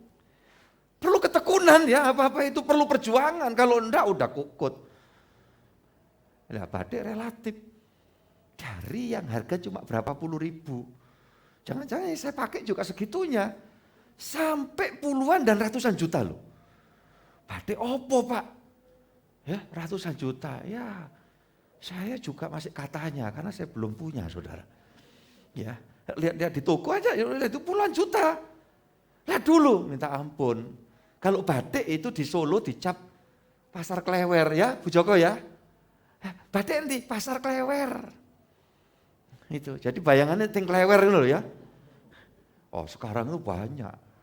perlu ketekunan ya, apa-apa itu perlu perjuangan. Kalau enggak udah kukut. Nah batik relatif dari yang harga cuma berapa puluh ribu. Jangan-jangan yang saya pakai juga segitunya. Sampai puluhan dan ratusan juta loh. Batik opo Pak? Ya ratusan juta ya. Saya juga masih katanya karena saya belum punya saudara. Ya, lihat di toko aja itu puluhan juta. Lah dulu minta ampun. Kalau batik itu di Solo dicap Pasar Klewer ya, Bu Joko ya. Batik di Pasar Klewer. Itu. Jadi bayangannya ting Klewer itu ya. Oh, sekarang itu banyak.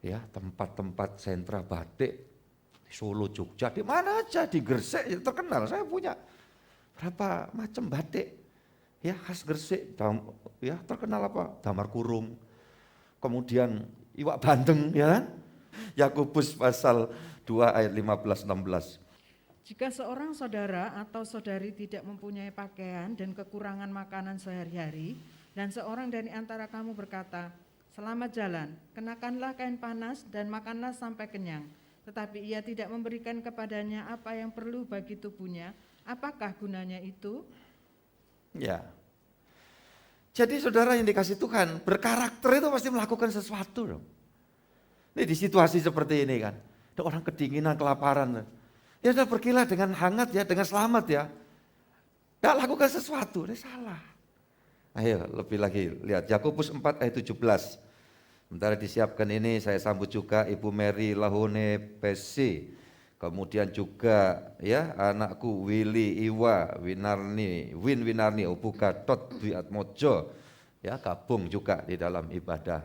Ya, tempat-tempat sentra batik di Solo, Jogja, di mana aja, di Gresik terkenal. Saya punya berapa macam batik ya khas Gresik, ya terkenal apa? Damar Kurung. Kemudian iwak bandeng ya kan? Yakobus pasal 2 ayat 15-16. Jika seorang saudara atau saudari tidak mempunyai pakaian dan kekurangan makanan sehari-hari, dan seorang dari antara kamu berkata, "Selamat jalan, kenakanlah kain panas dan makanlah sampai kenyang," tetapi ia tidak memberikan kepadanya apa yang perlu bagi tubuhnya, apakah gunanya itu? Ya. Jadi saudara yang dikasih Tuhan, berkarakter itu pasti melakukan sesuatu dong. Ini di situasi seperti ini kan. Ada orang kedinginan, kelaparan. Ya sudah pergilah dengan hangat ya, dengan selamat ya. Tidak lakukan sesuatu, ini salah. Ayo lebih lagi, lihat Yakobus 4 ayat 17. Sementara disiapkan ini saya sambut juga Ibu Mary Lahone Pesi. Kemudian juga ya anakku Willy Iwa Winarni Obuka Tot Dwi Atmojo. Ya gabung juga di dalam ibadah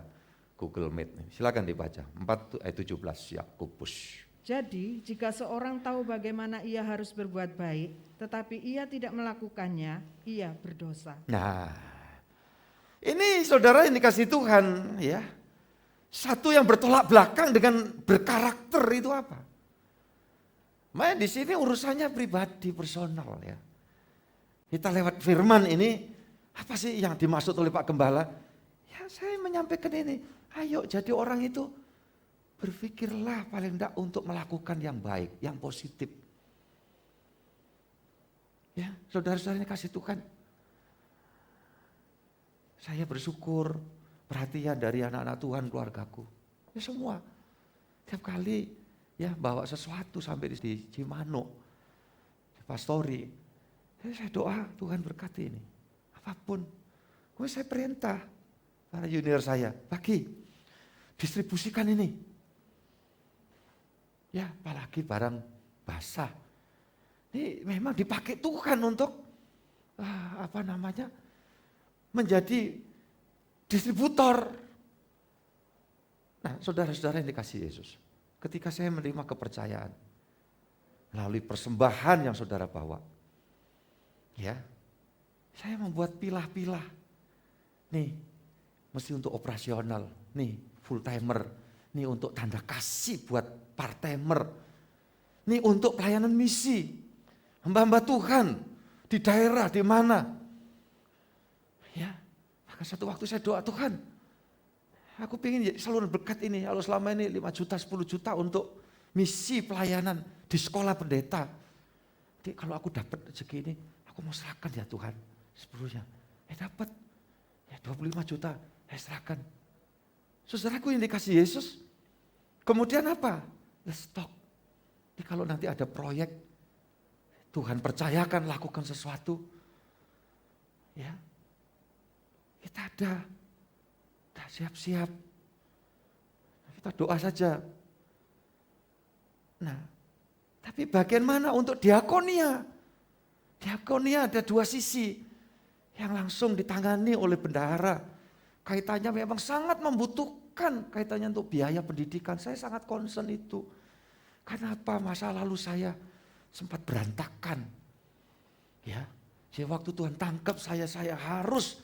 Google Meet. Silakan dibaca 4 ayat 17 Yakobus. Jadi, jika seorang tahu bagaimana ia harus berbuat baik, tetapi ia tidak melakukannya, ia berdosa. Nah, ini saudara yang dikasih Tuhan ya. Satu yang bertolak belakang dengan berkarakter itu apa? Makanya di sini urusannya pribadi, personal ya. Kita lewat firman ini, apa sih yang dimaksud oleh Pak Gembala? Ya saya menyampaikan ini, ayo jadi orang itu berpikirlah paling tidak untuk melakukan yang baik, yang positif. Ya, saudara-saudara yang kasih Tuhan. Saya bersyukur perhatian dari anak-anak Tuhan keluargaku. Ya semua. Tiap kali ya bawa sesuatu sampai di Cimano, di Pastori. Saya doa Tuhan berkati ini. Apapun. Kemudian saya perintah para junior saya, bagi, distribusikan ini. Ya, apalagi barang basah. Ini memang dipakai Tuhan untuk menjadi distributor. Nah, saudara-saudara yang dikasihi Yesus, ketika saya menerima kepercayaan melalui persembahan yang saudara bawa, ya, saya membuat pilah-pilah. Nih, mesti untuk operasional, nih full timer, nih untuk tanda kasih buat part-timer. Ini untuk pelayanan misi. Hamba-hamba Tuhan di daerah, di mana. Ya, maka satu waktu saya doa, Tuhan, aku ingin saluran berkat ini. Kalau selama ini 5 juta, 10 juta untuk misi pelayanan di sekolah pendeta. Jadi kalau aku dapat rezeki ini, aku mau serahkan ya Tuhan, 10-nya. Dapat, ya 25 juta, saya serahkan. Saudaraku yang dikasih Yesus, kemudian apa? Stok. Jadi kalau nanti ada proyek, Tuhan percayakan lakukan sesuatu, ya kita ada siap-siap, kita doa saja. Nah, tapi bagian mana untuk diakonia? Diakonia ada 2 sisi yang langsung ditangani oleh bendahara. Kaitannya memang sangat membutuhkan, kaitannya untuk biaya pendidikan. Saya sangat concern itu. Kenapa masa lalu saya sempat berantakan? Ya, jadi waktu Tuhan tangkap saya harus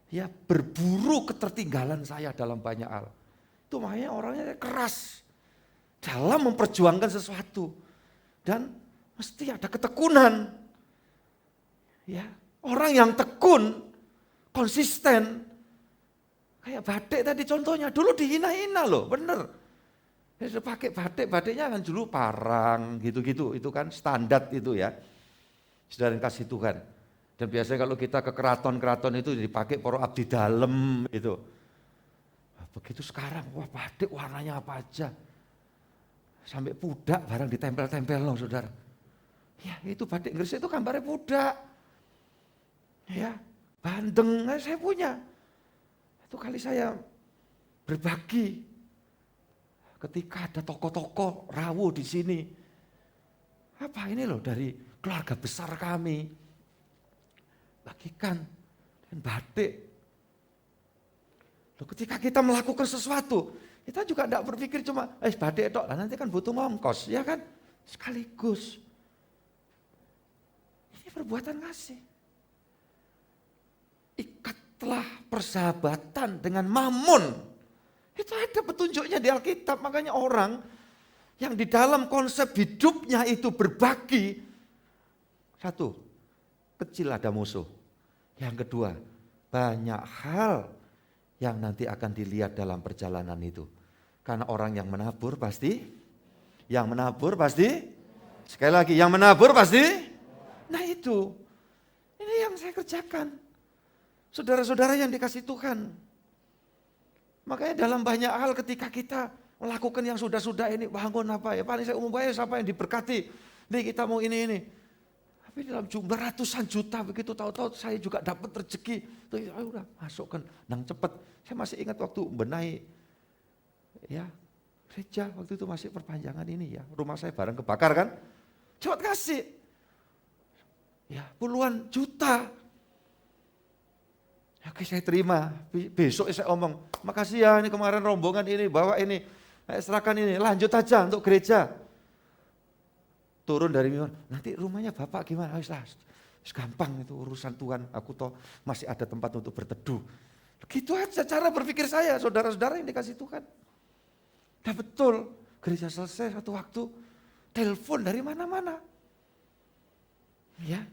ya berburu ketertinggalan saya dalam banyak hal. Itu makanya orangnya keras dalam memperjuangkan sesuatu dan mesti ada ketekunan. Ya, orang yang tekun, konsisten. Kayak batik tadi contohnya, dulu dihina-hina loh, bener. Saya pakai batiknya kan dulu parang gitu-gitu, itu kan standar itu ya. Saudara yang kasih Tuhan. Dan biasanya kalau kita ke keraton-keraton itu dipakai para abdi dalem itu. Begitu sekarang, wah batik warnanya apa aja. Sampai pudak barang ditempel-tempel loh saudara. Ya itu batik Gresik itu gambarnya pudak. Ya, bandeng saya punya. Itu kali saya berbagi ketika ada toko-toko rawuh di sini. Apa ini loh dari keluarga besar kami. Bagikan dengan batik. Loh, ketika kita melakukan sesuatu, kita juga tidak berpikir cuma batik tok, nanti kan butuh ongkos, ya kan? Sekaligus. Ini perbuatan kasih. Ikatlah persahabatan dengan Mammon. Itu ada petunjuknya di Alkitab, makanya orang yang di dalam konsep hidupnya itu berbagi. 1, kecil ada musuh. Yang kedua, banyak hal yang nanti akan dilihat dalam perjalanan itu. Karena orang yang menabur pasti, sekali lagi, yang menabur pasti. Nah itu, ini yang saya kerjakan. Saudara-saudara yang dikasih Tuhan. Makanya dalam banyak hal ketika kita Melakukan yang sudah-sudah ini, bangun apa ya, paling saya umum aja siapa yang diberkati. Nih kita mau ini. Tapi dalam jumlah ratusan juta begitu tahu-tahu saya juga dapat rezeki. Tuh, udah masukkan, nang cepet. Saya masih ingat waktu benahi ya gereja waktu itu masih perpanjangan ini ya. Rumah saya barang kebakar kan. Cepat kasih. Ya puluhan juta. Oke saya terima. Besok saya omong, makasih ya ini kemarin rombongan ini bawa ini. Serahkan ini, lanjut aja untuk gereja. Turun dari mimbar, nanti rumahnya Bapak gimana? Gampang itu urusan Tuhan, aku toh masih ada tempat untuk berteduh. Gitu aja cara berpikir saya, saudara-saudara yang dikasih Tuhan. Nah betul, gereja selesai satu waktu, telepon dari mana-mana. Ya,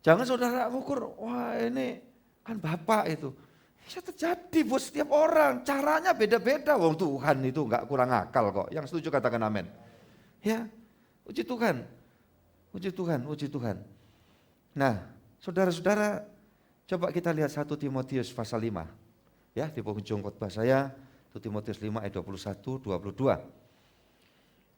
jangan saudara ngukur, wah ini kan Bapak itu. Bisa terjadi buat setiap orang, caranya beda-beda. Wong Tuhan itu enggak kurang akal kok. Yang setuju katakan amin. Ya. Puji Tuhan, puji Tuhan, puji Tuhan. Nah, saudara-saudara, coba kita lihat 1 Timotius pasal 5. Ya, di penghujung khotbah saya, 1 Timotius 5 ayat 21, 22.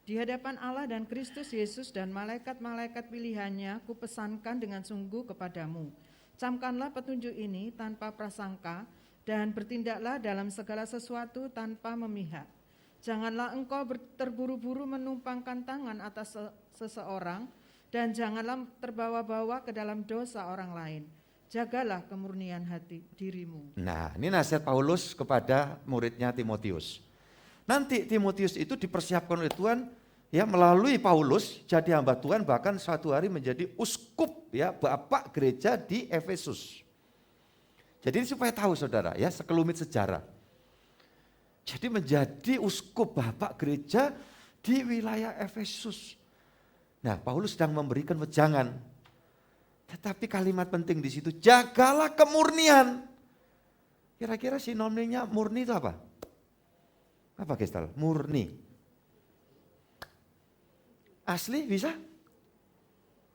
Di hadapan Allah dan Kristus Yesus dan malaikat-malaikat pilihannya, kupesankan dengan sungguh kepadamu. Camkanlah petunjuk ini tanpa prasangka dan bertindaklah dalam segala sesuatu tanpa memihak. Janganlah engkau terburu-buru menumpangkan tangan atas seseorang dan janganlah terbawa-bawa ke dalam dosa orang lain. Jagalah kemurnian hati dirimu. Nah, ini nasihat Paulus kepada muridnya Timotius. Nanti Timotius itu dipersiapkan oleh Tuhan ya melalui Paulus jadi hamba Tuhan, bahkan suatu hari menjadi uskup ya, bapak gereja di Efesus. Jadi supaya tahu saudara ya, sekelumit sejarah. Jadi menjadi uskup bapak gereja di wilayah Efesus. Nah, Paulus sedang memberikan wejangan. Tetapi kalimat penting di situ, jagalah kemurnian. Kira-kira sinonimnya murni itu apa? Apa Gestal? Murni. Asli bisa?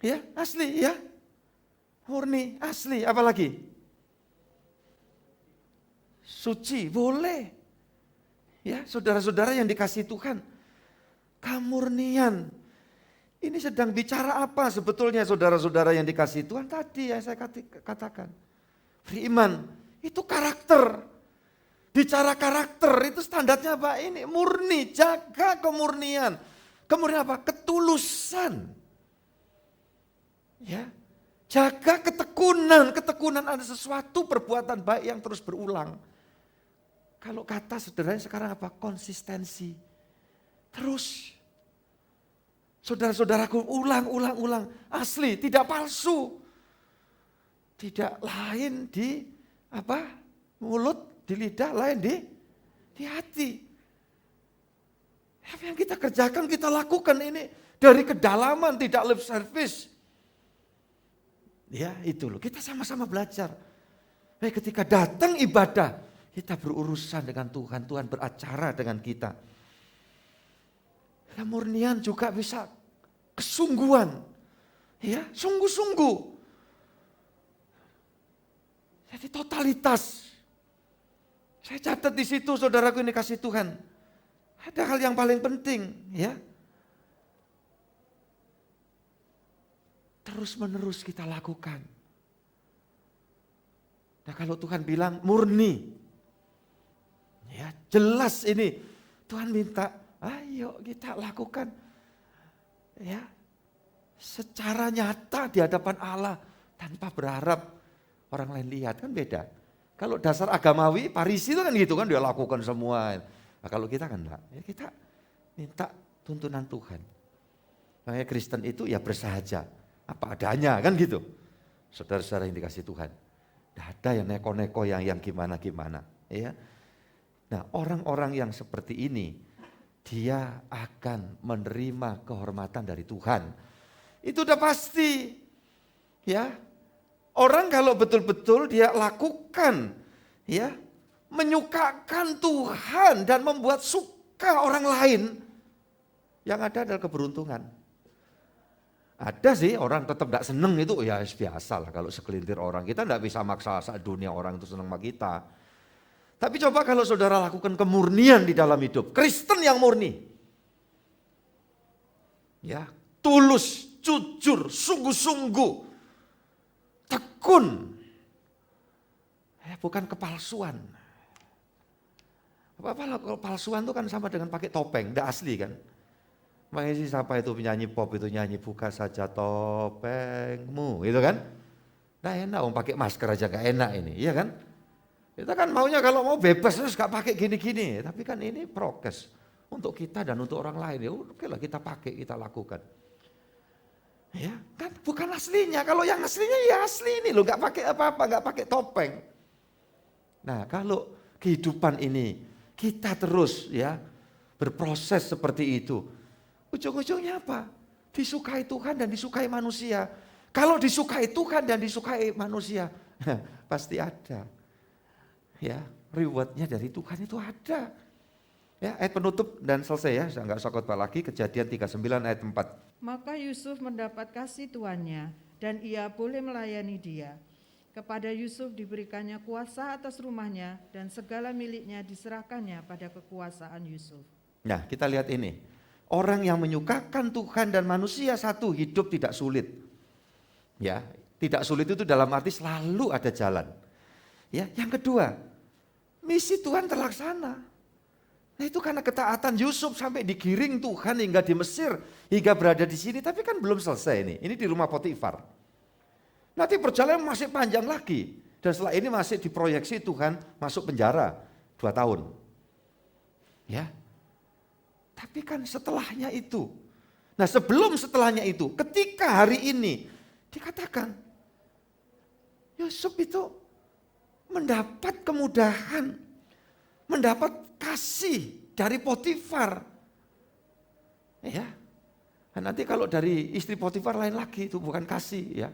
Ya, asli ya. Murni, asli, apalagi? Suci, boleh. Ya, saudara-saudara yang dikasihi Tuhan, kemurnian. Ini sedang bicara apa sebetulnya saudara-saudara yang dikasihi Tuhan? Tadi yang saya katakan. Beriman, itu karakter. Bicara karakter, itu standarnya apa? Ini murni, jaga kemurnian. Kemurnian apa? Ketulusan. Ya, jaga ketekunan. Ketekunan ada sesuatu perbuatan baik yang terus berulang. Kalau kata sederhananya sekarang apa? Konsistensi. Terus. Saudara-saudaraku ulang. Asli, tidak palsu. Tidak lain di apa? Mulut, di lidah, lain di hati. Apa yang kita kerjakan, kita lakukan ini dari kedalaman, tidak lip service. Ya itu loh, kita sama-sama belajar. Ketika datang ibadah, kita berurusan dengan Tuhan, Tuhan beracara dengan kita. Kemurnian juga bisa kesungguhan. Ya, sungguh-sungguh. Jadi totalitas. Saya catat di situ saudaraku ini kasih Tuhan. Ada hal yang paling penting, ya. Terus-menerus kita lakukan. Nah, kalau Tuhan bilang murni, ya jelas ini Tuhan minta, ayo kita lakukan ya secara nyata di hadapan Allah tanpa berharap orang lain lihat, kan beda. Kalau dasar agamawi, Parisi itu kan gitu kan, dia lakukan semua. Nah, kalau kita kan enggak, ya kita minta tuntunan Tuhan. Makanya Kristen itu ya bersahaja, apa adanya kan gitu. Saudara-saudara yang dikasih Tuhan. Tidak ada yang neko-neko yang gimana-gimana. Ya. Nah, orang-orang yang seperti ini, dia akan menerima kehormatan dari Tuhan. Itu udah pasti. Ya. Orang kalau betul-betul dia lakukan, ya, menyukakan Tuhan dan membuat suka orang lain, yang ada adalah keberuntungan. Ada sih orang tetap tidak seneng itu, ya biasa lah kalau segelintir orang. Kita tidak bisa maksa saat dunia orang itu senang sama kita. Tapi coba kalau saudara lakukan kemurnian di dalam hidup, Kristen yang murni. Ya, tulus, jujur, sungguh-sungguh, tekun. Bukan kepalsuan. Kalau palsuan itu kan sama dengan pakai topeng, tidak asli kan. Makanya sih siapa itu penyanyi pop itu nyanyi buka saja topengmu, itu kan. Nah enak, pakai masker aja gak enak ini, iya kan. Kita kan maunya kalau mau bebas terus gak pakai gini-gini, tapi kan ini prokes untuk kita dan untuk orang lain. Ya oke lah kita pakai, kita lakukan. Ya kan bukan aslinya, kalau yang aslinya ya asli ini loh, gak pakai apa-apa, gak pakai topeng. Nah kalau kehidupan ini kita terus ya berproses seperti itu, ujung-ujungnya apa? Disukai Tuhan dan disukai manusia. Kalau disukai Tuhan dan disukai manusia, pasti ada. Ya, rewardnya dari Tuhan itu ada. Ya, ayat penutup dan selesai ya, saya nggak usah khotbah lagi. Kejadian 39 ayat 4. Maka Yusuf mendapat kasih tuannya dan ia boleh melayani dia. Kepada Yusuf diberikannya kuasa atas rumahnya dan segala miliknya diserahkannya pada kekuasaan Yusuf. Nah, kita lihat ini. Orang yang menyukakan Tuhan dan manusia satu hidup tidak sulit. Ya, tidak sulit itu dalam arti selalu ada jalan. Ya, yang kedua, misi Tuhan terlaksana. Nah itu karena ketaatan Yusuf sampai digiring Tuhan hingga di Mesir, hingga berada di sini. Tapi kan belum selesai ini. Ini di rumah Potifar. Nanti perjalanan masih panjang lagi. Dan setelah ini masih diproyeksi Tuhan masuk penjara 2 tahun. Ya. Tapi kan setelahnya itu. Nah sebelum setelahnya itu, ketika hari ini dikatakan Yusuf itu mendapat kemudahan, mendapat kasih dari Potifar. Ya. Nah, nanti kalau dari istri Potifar lain lagi, itu bukan kasih ya.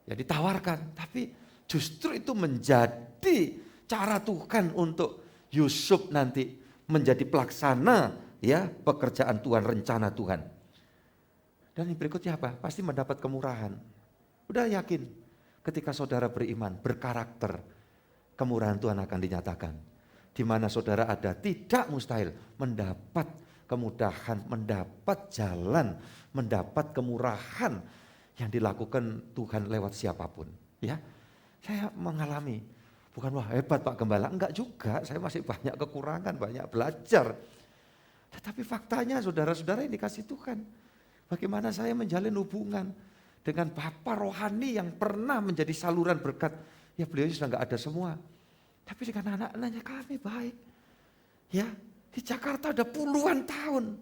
Ya ditawarkan, tapi justru itu menjadi cara Tuhan untuk Yusuf nanti menjadi pelaksana ya pekerjaan Tuhan, rencana Tuhan. Dan yang berikutnya apa? Pasti mendapat kemurahan. Udah yakin ketika saudara beriman, berkarakter, kemurahan Tuhan akan dinyatakan. Di mana saudara ada, tidak mustahil mendapat kemudahan, mendapat jalan, mendapat kemurahan yang dilakukan Tuhan lewat siapapun. Ya, saya mengalami, bukan wah hebat Pak Gembala, enggak juga, saya masih banyak kekurangan, banyak belajar. Tetapi faktanya saudara-saudara ini dikasih Tuhan. Bagaimana saya menjalin hubungan dengan Bapa rohani yang pernah menjadi saluran berkat. Ya beliau sudah enggak ada semua. Tapi dengan anak-anaknya kami baik. Ya, di Jakarta ada puluhan tahun.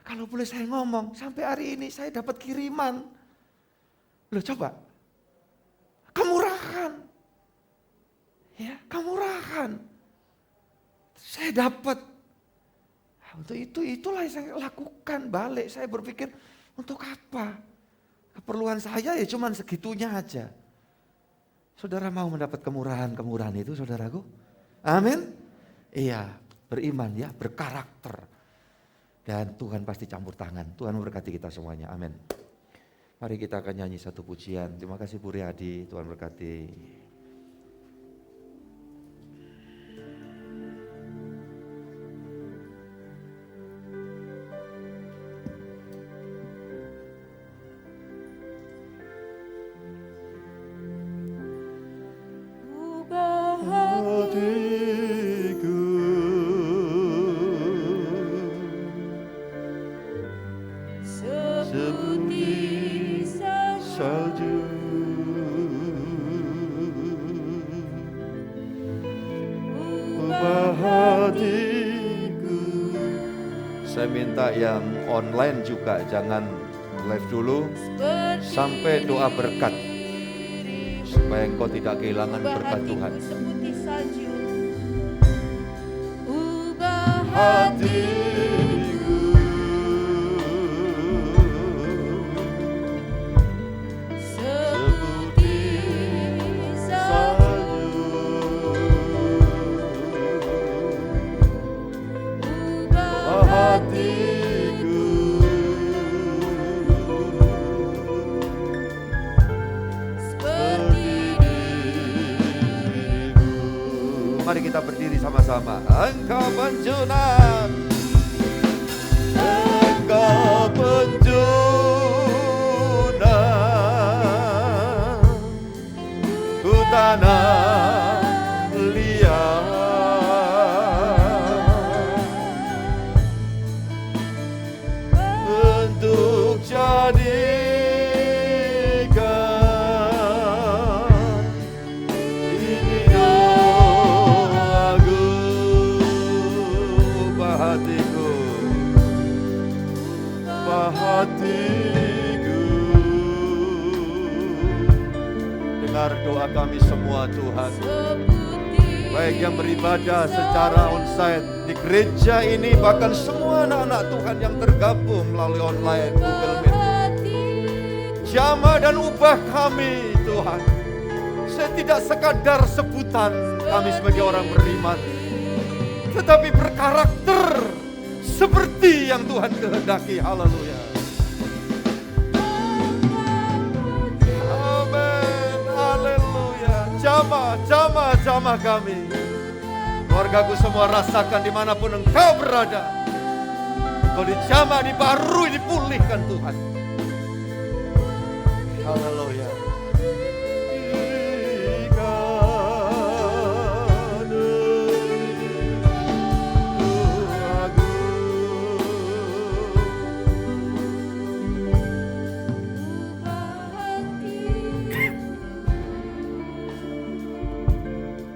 Kalau boleh saya ngomong, sampai hari ini saya dapat kiriman. Loh coba, kemurahan. Ya, kemurahan. Saya dapat. Untuk itulah yang saya lakukan balik. Saya berpikir, untuk apa? Keperluan saya ya cuman segitunya aja. Saudara mau mendapat kemurahan itu saudaraku? Amin? Iya, beriman ya, berkarakter. Dan Tuhan pasti campur tangan. Tuhan memberkati kita semuanya. Amin. Mari kita akan nyanyi satu pujian. Terima kasih Bu Riyadi. Tuhan berkati. Saya minta yang online juga jangan live dulu sampai doa berkat supaya engkau tidak kehilangan berkat Tuhan. Seperti salju, ubah hatiku seperti salju, ubah hatiku seperti dirimu. Mari bersama-sama. Engkau penjunan, Engkau penjunan, ku tanah liat, untuk jadikan ini doaku, ubah hatiku, ubah hatiku. Dengar doa kami semua Tuhan, baik yang beribadah secara onsite di gereja ini, bahkan semua anak-anak Tuhan yang tergabung melalui online Google Meet. Jamah dan ubah kami Tuhan. Saya tidak sekadar sebutan kami sebagai orang beriman, tetapi berkarakter seperti yang Tuhan kehendaki. Haleluya. Amin. Haleluya. Jamah kami. Keluargaku semua rasakan dimanapun engkau berada. Engkau dijamah, dibarui, dipulihkan Tuhan. Haleluya.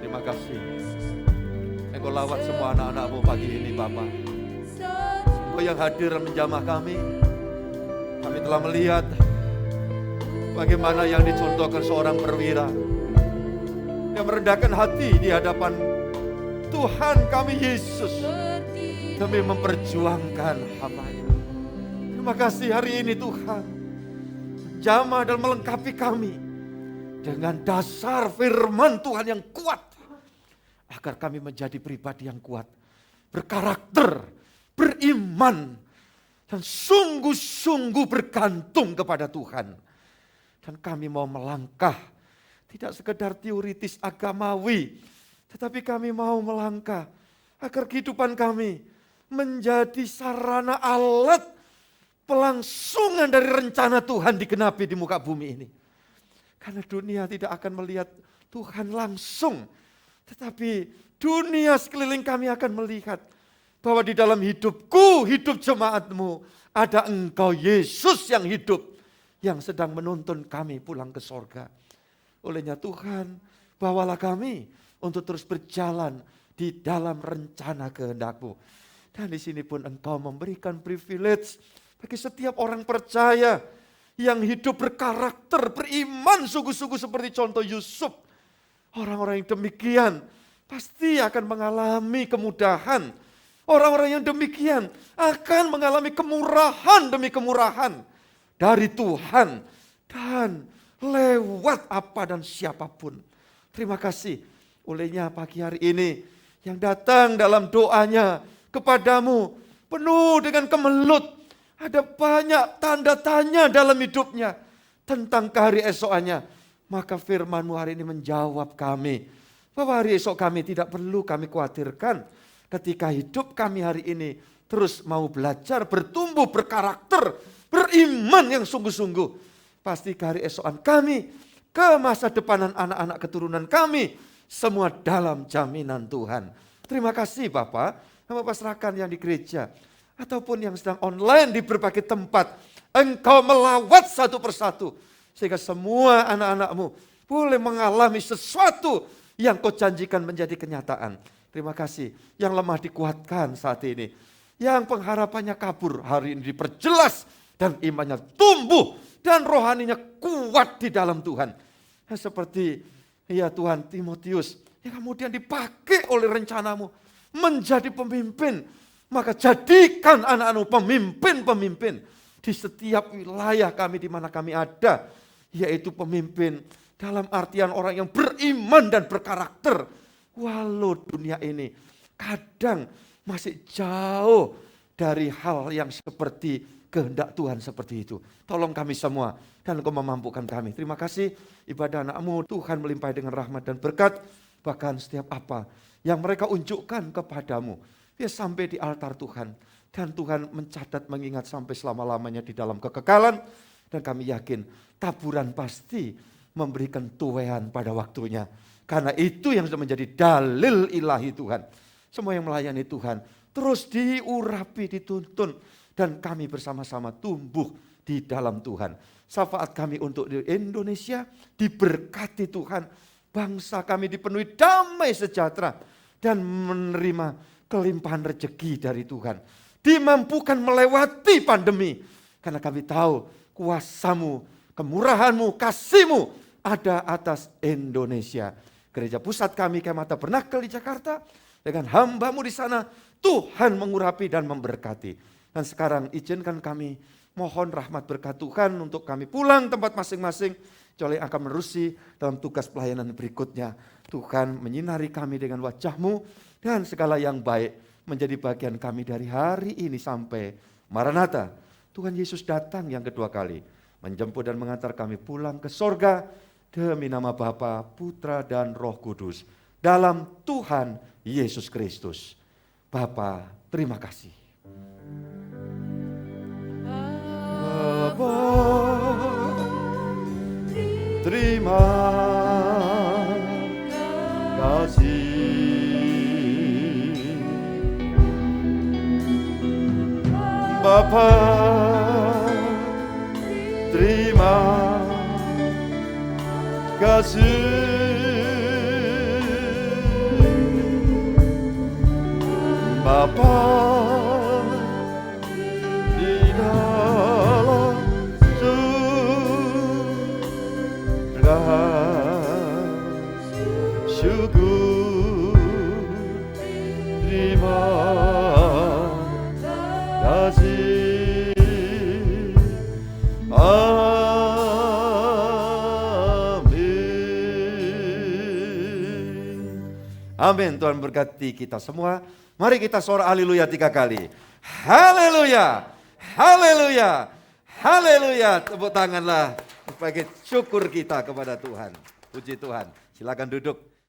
Terima kasih. Engkau lawat semua anak-anakmu pagi ini Bapa. Engkau yang hadir menjamah kami. Kami telah melihat bagaimana yang dicontohkan seorang perwira yang merendahkan hati di hadapan Tuhan kami Yesus demi memperjuangkan hamba-Nya. Terima kasih hari ini Tuhan, jamah dan melengkapi kami dengan dasar firman Tuhan yang kuat, agar kami menjadi pribadi yang kuat, berkarakter, beriman, dan sungguh-sungguh bergantung kepada Tuhan. Dan kami mau melangkah, tidak sekedar teoritis agamawi, tetapi kami mau melangkah agar kehidupan kami menjadi sarana alat pelangsungan dari rencana Tuhan digenapi di muka bumi ini. Karena dunia tidak akan melihat Tuhan langsung, tetapi dunia sekeliling kami akan melihat bahwa di dalam hidupku, hidup jemaatmu, ada Engkau Yesus yang hidup, yang sedang menuntun kami pulang ke sorga. Olehnya Tuhan, bawalah kami untuk terus berjalan di dalam rencana kehendak-Mu. Dan di sini pun Engkau memberikan privilege bagi setiap orang percaya yang hidup berkarakter, beriman sungguh-sungguh seperti contoh Yusuf. Orang-orang yang demikian pasti akan mengalami kemudahan. Orang-orang yang demikian akan mengalami kemurahan demi kemurahan dari Tuhan dan lewat apa dan siapapun. Terima kasih olehnya pagi hari ini yang datang dalam doanya kepadamu penuh dengan kemelut. Ada banyak tanda tanya dalam hidupnya tentang hari esokannya. Maka firman-Mu hari ini menjawab kami bahwa hari esok kami tidak perlu kami khawatirkan. Ketika hidup kami hari ini terus mau belajar, bertumbuh, berkarakter, beriman yang sungguh-sungguh, pasti ke hari esokan kami, ke masa depanan anak-anak keturunan kami, semua dalam jaminan Tuhan. Terima kasih Bapak, Bapak serahkan yang di gereja, ataupun yang sedang online di berbagai tempat, Engkau melawat satu persatu, sehingga semua anak-anak-Mu boleh mengalami sesuatu yang Kau janjikan menjadi kenyataan. Terima kasih, yang lemah dikuatkan saat ini, yang pengharapannya kabur hari ini diperjelas, dan imannya tumbuh, dan rohaninya kuat di dalam Tuhan. Seperti ya Tuhan Timotius, yang kemudian dipakai oleh rencana-Mu menjadi pemimpin. Maka jadikan anak-anak pemimpin-pemimpin di setiap wilayah kami di mana kami ada. Yaitu pemimpin dalam artian orang yang beriman dan berkarakter. Walau dunia ini kadang masih jauh dari hal yang seperti kehendak Tuhan seperti itu. Tolong kami semua dan Engkau memampukan kami. Terima kasih ibadah anak-Mu Tuhan melimpahi dengan rahmat dan berkat. Bahkan setiap apa yang mereka unjukkan kepadamu, ya sampai di altar Tuhan. Dan Tuhan mencatat mengingat sampai selama-lamanya di dalam kekekalan. Dan kami yakin taburan pasti memberikan tuaian pada waktunya. Karena itu yang sudah menjadi dalil ilahi Tuhan. Semua yang melayani Tuhan terus diurapi, dituntun. Dan kami bersama-sama tumbuh di dalam Tuhan. Syafaat kami untuk di Indonesia diberkati Tuhan. Bangsa kami dipenuhi damai sejahtera. Dan menerima kelimpahan rezeki dari Tuhan. Dimampukan melewati pandemi. Karena kami tahu kuasa-Mu, kemurahan-Mu, kasih-Mu ada atas Indonesia. Gereja pusat kami Kemah Tabernakel di Jakarta, dengan hamba-Mu di sana, Tuhan mengurapi dan memberkati. Dan sekarang izinkan kami mohon rahmat berkat Tuhan untuk kami pulang tempat masing-masing. Kecuali akan menerusi dalam tugas pelayanan berikutnya. Tuhan menyinari kami dengan wajah-Mu dan segala yang baik menjadi bagian kami dari hari ini sampai Maranatha. Tuhan Yesus datang yang kedua kali, menjemput dan mengantar kami pulang ke sorga demi nama Bapa, Putra dan Roh Kudus. Dalam Tuhan Yesus Kristus. Bapa, terima kasih. Bapa, terima kasih. Bapa, terima kasih. Bapa, di dalam surga, syukur, terima kasih. Amin. Tuhan berkati kita semua. Mari kita sorak haleluya 3 kali. Haleluya, haleluya, haleluya. Tepuk tanganlah sebagai syukur kita kepada Tuhan. Puji Tuhan. Silakan duduk.